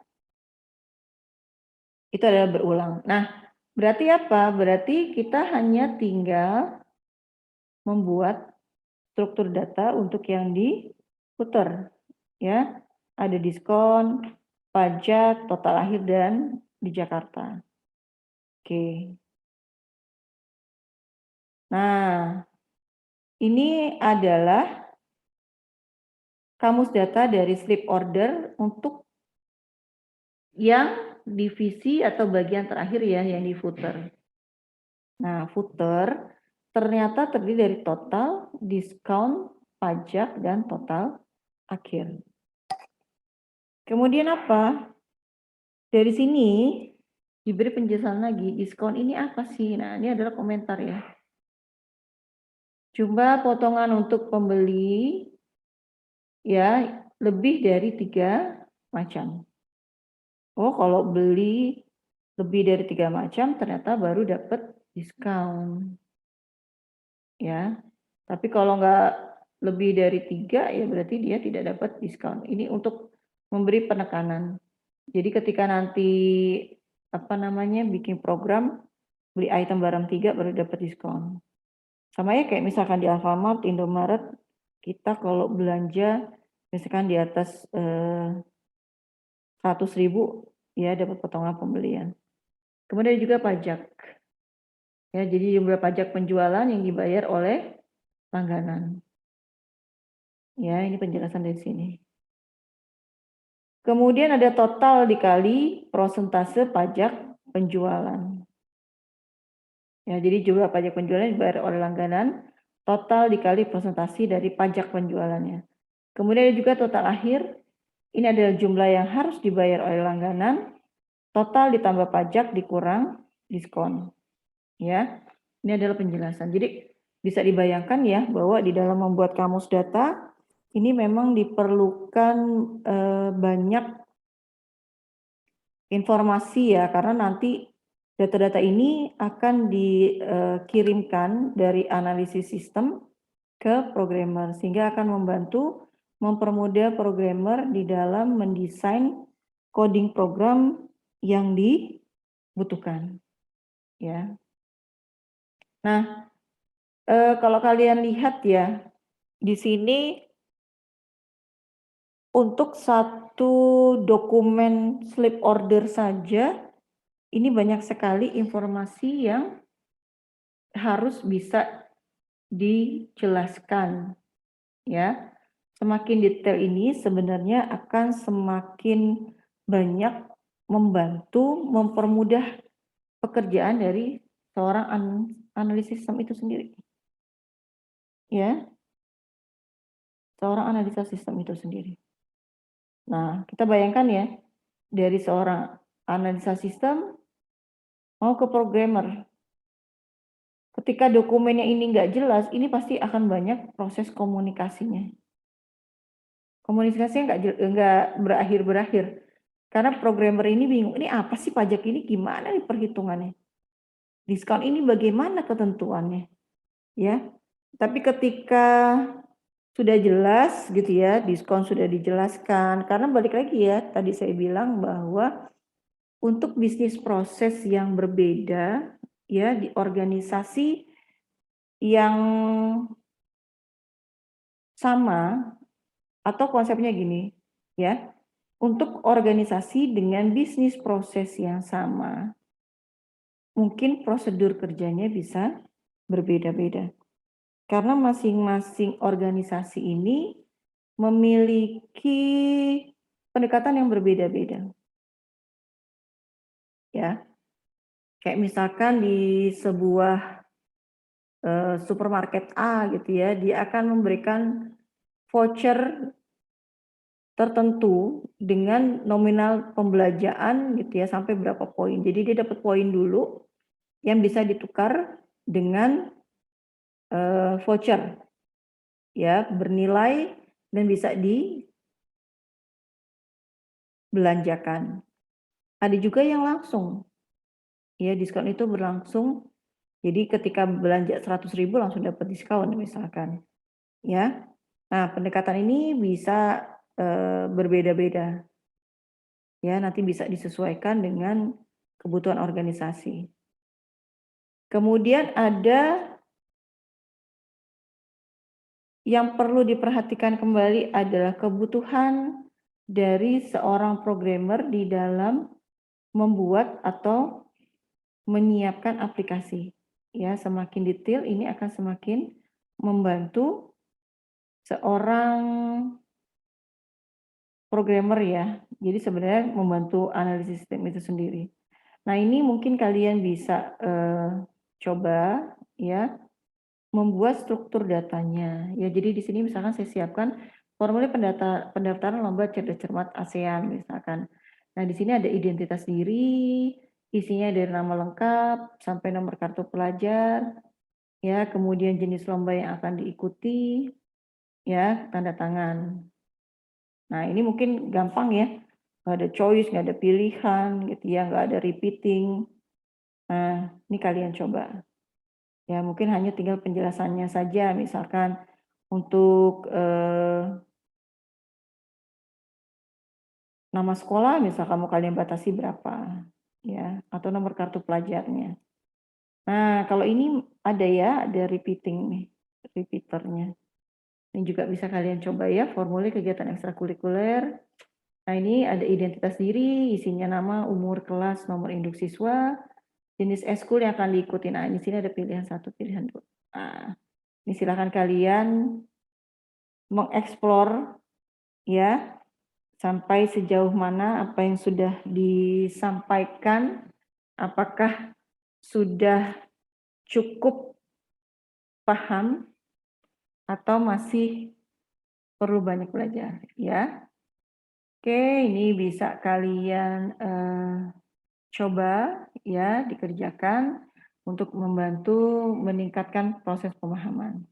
itu adalah berulang. Nah, berarti apa? Berarti kita hanya tinggal membuat struktur data untuk yang di footer ya. Ada diskon, pajak, total akhir dan di Jakarta. Oke. Nah, ini adalah kamus data dari slip order untuk yang divisi atau bagian terakhir ya, yang di footer. Nah, footer ternyata terdiri dari total, diskon, pajak, dan total akhir. Kemudian apa? Dari sini diberi penjelasan lagi, diskon ini apa sih? Nah, ini adalah komentar ya. Jumlah potongan untuk pembeli ya lebih dari 3 macam. Oh, kalau beli lebih dari 3 macam ternyata baru dapat diskon. Ya. Tapi kalau nggak lebih dari 3 ya berarti dia tidak dapat diskon. Ini untuk memberi penekanan. Jadi ketika nanti apa namanya bikin program beli item barang 3 baru dapat diskon. Sama ya kayak misalkan di Alfamart, Indomaret, kita kalau belanja misalkan di atas 100.000 ya dapat potongan pembelian. Kemudian juga pajak. Ya, jadi jumlah pajak penjualan yang dibayar oleh langganan. Ya, ini penjelasan dari sini. Kemudian ada total dikali prosentase pajak penjualan. Ya, jadi jumlah pajak penjualan dibayar oleh langganan, total dikali presentasi dari pajak penjualannya. Kemudian ada juga total akhir, ini adalah jumlah yang harus dibayar oleh langganan, total ditambah pajak dikurang diskon. Ya, ini adalah penjelasan. Jadi bisa dibayangkan ya bahwa di dalam membuat kamus data ini memang diperlukan banyak informasi ya, karena nanti data-data ini akan dikirimkan dari analisis sistem ke programmer, sehingga akan membantu mempermudah programmer di dalam mendesain coding program yang dibutuhkan. Ya. Nah, kalau kalian lihat ya, di sini untuk satu dokumen slip order saja, ini banyak sekali informasi yang harus bisa dijelaskan, ya. Semakin detail ini sebenarnya akan semakin banyak membantu mempermudah pekerjaan dari seorang analis sistem itu sendiri. Ya, seorang analisa sistem itu sendiri. Nah, kita bayangkan ya, dari seorang analisa sistem mau ke programmer. Ketika dokumennya ini nggak jelas, ini pasti akan banyak proses komunikasinya. Komunikasinya nggak berakhir-berakhir. Karena programmer ini bingung, ini apa sih pajak ini, gimana nih perhitungannya? Diskon ini bagaimana ketentuannya? Ya, tapi ketika sudah jelas gitu ya, diskon sudah dijelaskan, karena balik lagi ya, tadi saya bilang bahwa untuk bisnis proses yang berbeda, ya di organisasi yang sama, atau konsepnya gini, ya, untuk organisasi dengan bisnis proses yang sama, mungkin prosedur kerjanya bisa berbeda-beda. Karena masing-masing organisasi ini memiliki pendekatan yang berbeda-beda. Ya. Kayak misalkan di sebuah supermarket A gitu ya, dia akan memberikan voucher tertentu dengan nominal pembelanjaan gitu ya sampai berapa poin. Jadi dia dapat poin dulu yang bisa ditukar dengan voucher ya, bernilai dan bisa dibelanjakan. Ada juga yang langsung, ya diskon itu berlangsung. Jadi ketika belanja 100.000 langsung dapat diskon misalkan, ya. Nah pendekatan ini bisa berbeda-beda, ya nanti bisa disesuaikan dengan kebutuhan organisasi. Kemudian ada yang perlu diperhatikan kembali adalah kebutuhan dari seorang programmer di dalam membuat atau menyiapkan aplikasi. Ya, semakin detail ini akan semakin membantu seorang programmer ya. Jadi sebenarnya membantu analisis sistem itu sendiri. Nah, ini mungkin kalian bisa coba ya membuat struktur datanya. Ya, jadi di sini misalkan saya siapkan formulir pendaftaran lomba cerdas cermat ASEAN misalkan. Nah, di sini ada identitas diri, isinya dari nama lengkap sampai nomor kartu pelajar, ya, kemudian jenis lomba yang akan diikuti, ya, tanda tangan. Nah, ini mungkin gampang ya, nggak ada choice, nggak ada pilihan, gitu ya, nggak ada repeating. Nah, ini kalian coba. Ya, mungkin hanya tinggal penjelasannya saja, misalkan untuk nama sekolah, misalkan mau kalian batasi berapa, ya, atau nomor kartu pelajarnya. Nah, kalau ini ada ya, ada repeating nih, repeaternya. Ini juga bisa kalian coba ya, formulir kegiatan ekstrakurikuler. Nah, ini ada identitas diri, isinya nama, umur, kelas, nomor induk siswa, jenis eskul yang akan diikuti. Nah, di sini ada pilihan 1, pilihan 2. Nah, ini silakan kalian mengeksplor ya, sampai sejauh mana apa yang sudah disampaikan Apakah sudah cukup paham atau masih perlu banyak belajar ya? Oke, ini bisa kalian, coba ya dikerjakan untuk membantu meningkatkan proses pemahaman.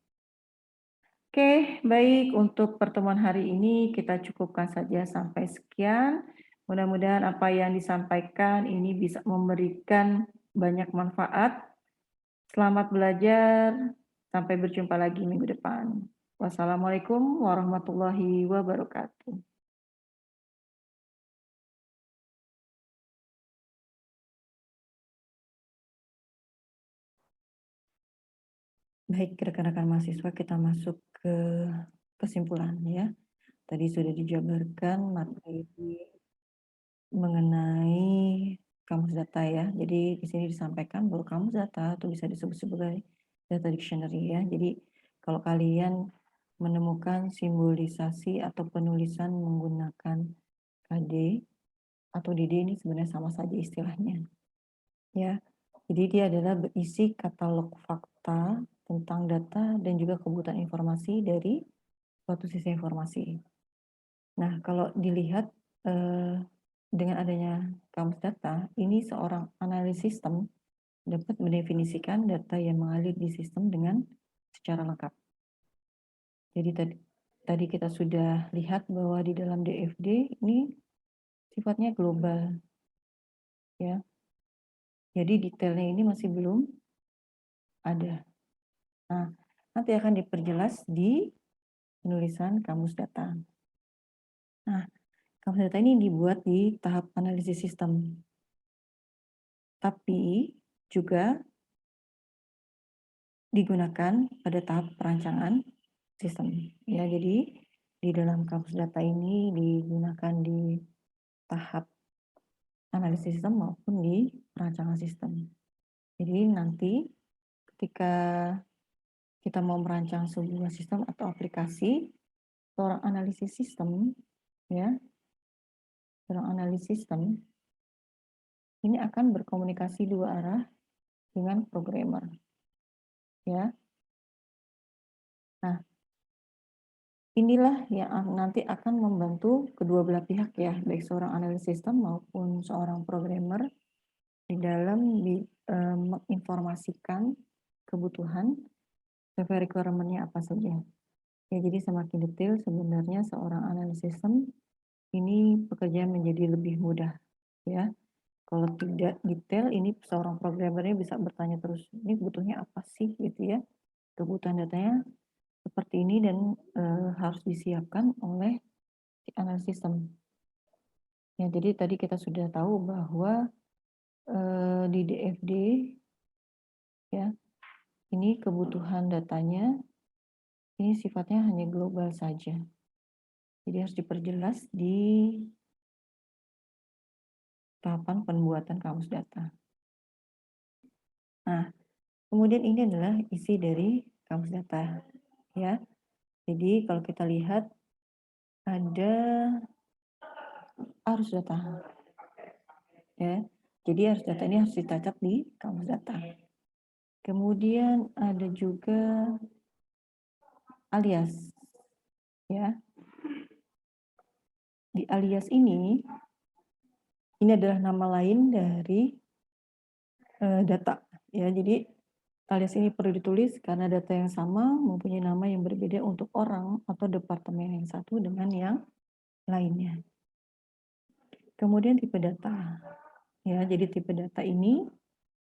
Oke, baik untuk pertemuan hari ini kita cukupkan saja sampai sekian. Mudah-mudahan apa yang disampaikan ini bisa memberikan banyak manfaat. Selamat belajar, sampai berjumpa lagi minggu depan. Wassalamualaikum warahmatullahi wabarakatuh. Baik, rekan-rekan mahasiswa kita masuk ke kesimpulan ya. Tadi sudah dijabarkan materi mengenai kamus data ya. Jadi di sini disampaikan bahwa kamus data itu bisa disebut sebagai data dictionary ya. Jadi kalau kalian menemukan simbolisasi atau penulisan menggunakan KD atau DD ini sebenarnya sama saja istilahnya ya. Jadi dia adalah berisi katalog fakta tentang data dan juga kebutuhan informasi dari suatu sistem informasi. Nah, kalau dilihat dengan adanya kamus data, ini seorang analis sistem dapat mendefinisikan data yang mengalir di sistem dengan secara lengkap. Jadi tadi kita sudah lihat bahwa di dalam DFD ini sifatnya global ya. Jadi detailnya ini masih belum ada. Nah, nanti akan diperjelas di penulisan kamus data. Nah, kamus data ini dibuat di tahap analisis sistem. Tapi juga digunakan pada tahap perancangan sistem. Ya, jadi di dalam kamus data ini digunakan di tahap analisis sistem maupun di perancangan sistem. Jadi nanti ketika kita mau merancang sebuah sistem atau aplikasi, seorang analisis sistem ya, seorang analis sistem ini akan berkomunikasi dua arah dengan programmer ya. Nah, inilah yang nanti akan membantu kedua belah pihak ya, baik seorang analis sistem maupun seorang programmer di dalam menginformasikan kebutuhan sesuai requirement-nya apa saja. Ya, jadi semakin detail sebenarnya seorang analis sistem ini pekerjaan menjadi lebih mudah ya. Kalau tidak detail ini seorang programmernya bisa bertanya terus, ini butuhnya apa sih gitu ya. Kebutuhan datanya seperti ini dan harus disiapkan oleh si analis sistem. Ya, jadi tadi kita sudah tahu bahwa di DFD ya, ini kebutuhan datanya ini sifatnya hanya global saja. Jadi harus diperjelas di tahapan pembuatan kamus data. Nah, kemudian ini adalah isi dari kamus data ya. Jadi kalau kita lihat ada arus data ya. Jadi arus data ini harus ditacap di kamus data. Kemudian ada juga alias ya. Di alias ini adalah nama lain dari data ya. Jadi alias ini perlu ditulis karena data yang sama mempunyai nama yang berbeda untuk orang atau departemen yang satu dengan yang lainnya. Kemudian tipe data ya. Jadi tipe data ini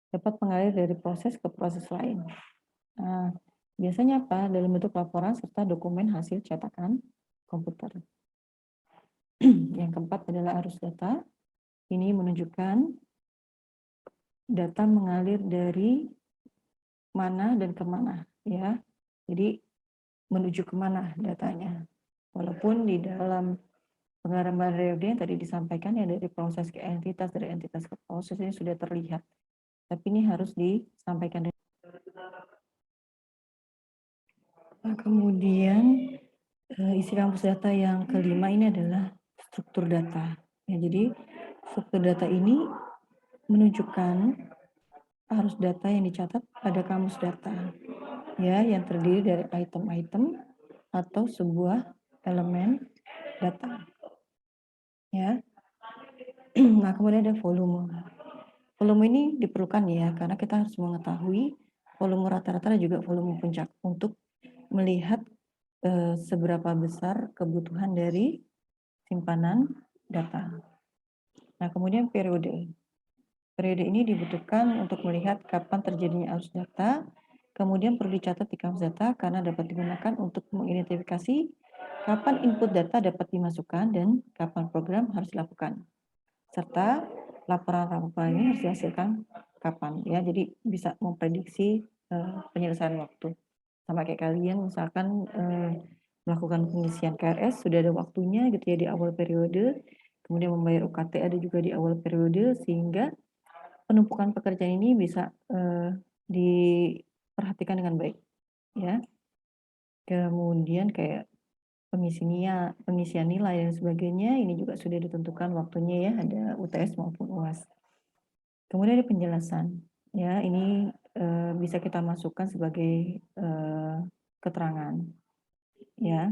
dapat mengalir dari proses ke proses lain. Nah, biasanya apa? Dalam bentuk laporan serta dokumen hasil cetakan komputer. Yang keempat adalah arus data. Ini menunjukkan data mengalir dari mana dan kemana ya. Jadi menuju kemana datanya. Walaupun di dalam penggambaran DFD yang tadi disampaikan ya dari proses ke entitas, dari entitas ke proses ini sudah terlihat. Tapi ini harus disampaikan. Nah, kemudian isi kampus data yang kelima ini adalah struktur data. Ya, jadi struktur data ini menunjukkan arus data yang dicatat pada kamus data, ya, yang terdiri dari item-item atau sebuah elemen data, ya. Nah, kemudian ada volume. Volume ini diperlukan ya, karena kita harus mengetahui volume rata-rata dan juga volume puncak untuk melihat seberapa besar kebutuhan dari simpanan data. Nah, kemudian periode. Periode ini dibutuhkan untuk melihat kapan terjadinya arus data, kemudian perlu dicatat di kamus data karena dapat digunakan untuk mengidentifikasi kapan input data dapat dimasukkan dan kapan program harus dilakukan. Serta laporan-laporan ini harus dihasilkan kapan ya, jadi bisa memprediksi penyelesaian waktu. Sama kayak kalian misalkan melakukan pengisian KRS sudah ada waktunya gitu ya di awal periode, kemudian membayar UKT ada juga di awal periode, sehingga penumpukan pekerjaan ini bisa diperhatikan dengan baik ya. Kemudian kayak pengisian nilai dan sebagainya ini juga sudah ditentukan waktunya ya, ada UTS maupun UAS. Kemudian ada penjelasan ya, ini bisa kita masukkan sebagai keterangan ya.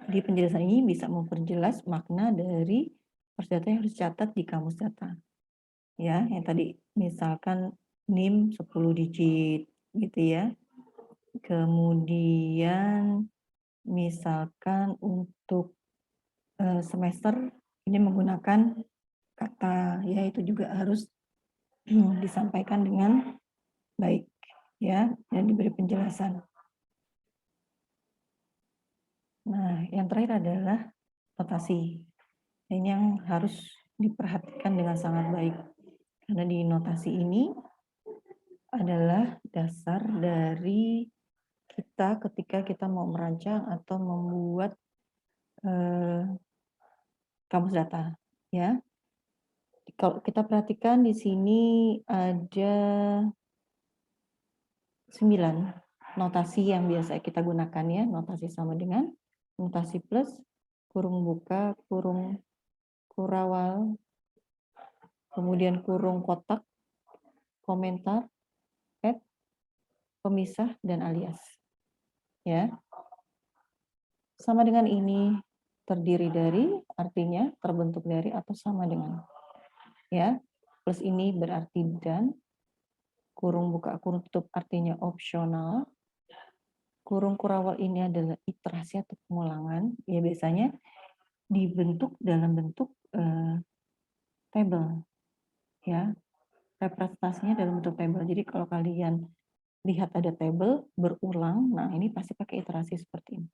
Di penjelasan ini bisa memperjelas makna dari arus data yang harus dicatat di kamus data. Ya, yang tadi misalkan NIM 10 digit gitu ya. Kemudian misalkan untuk semester ini menggunakan kata ya, itu juga harus disampaikan dengan baik ya, dan diberi penjelasan. Nah, yang terakhir adalah notasi. Ini yang harus diperhatikan dengan sangat baik. Karena di notasi ini adalah dasar dari kita ketika kita mau merancang atau membuat kamus data, ya. Kalau kita perhatikan di sini ada 9 notasi yang biasa kita gunakan ya. Notasi sama dengan, notasi plus, kurung buka, kurung kurawal, kemudian kurung kotak, komentar, add, pemisah, dan alias. Ya. Sama dengan ini, terdiri dari, artinya terbentuk dari atau sama dengan. Ya. Plus ini berarti dan, kurung buka kurung tutup artinya opsional. Kurung kurawal ini adalah iterasi atau pengulangan. Ya, biasanya dibentuk dalam bentuk table. Ya. Representasinya dalam bentuk table. Jadi kalau kalian lihat ada table berulang, nah ini pasti pakai iterasi seperti ini.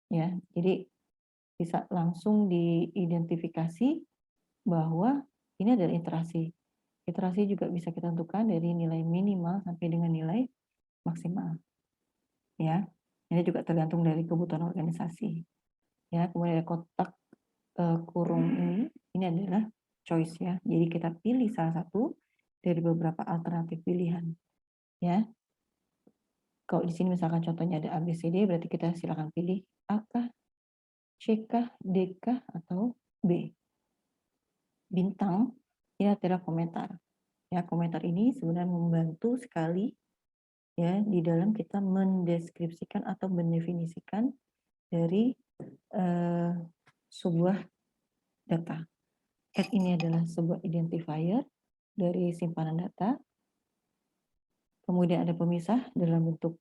Ya, jadi bisa langsung diidentifikasi bahwa ini adalah iterasi. Iterasi juga bisa kita tentukan dari nilai minimal sampai dengan nilai maksimal. Ya, ini juga tergantung dari kebutuhan organisasi. Ya, kemudian ada kotak kurung ini adalah choice ya. Jadi kita pilih salah satu dari beberapa alternatif pilihan. Ya. Kalau di sini misalkan contohnya ada ABCD, berarti kita silakan pilih A kah, C kah, D kah, atau B. Bintang ini adalah komentar. Ya, komentar ini sebenarnya membantu sekali ya di dalam kita mendeskripsikan atau mendefinisikan dari sebuah data. Add ini adalah sebuah identifier dari simpanan data. Kemudian ada pemisah dalam bentuk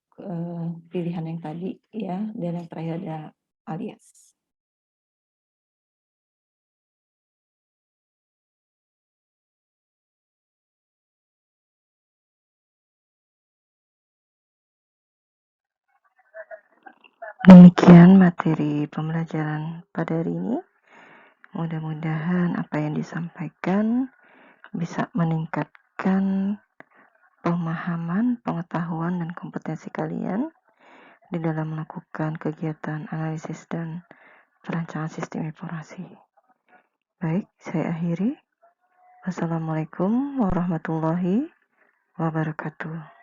pilihan yang tadi ya, dan yang terakhir ada alias. Demikian materi pembelajaran pada hari ini. Mudah-mudahan apa yang disampaikan bisa meningkatkan pemahaman, pengetahuan, dan kompetensi kalian di dalam melakukan kegiatan analisis dan perancangan sistem informasi. Baik, saya akhiri. Wassalamualaikum warahmatullahi wabarakatuh.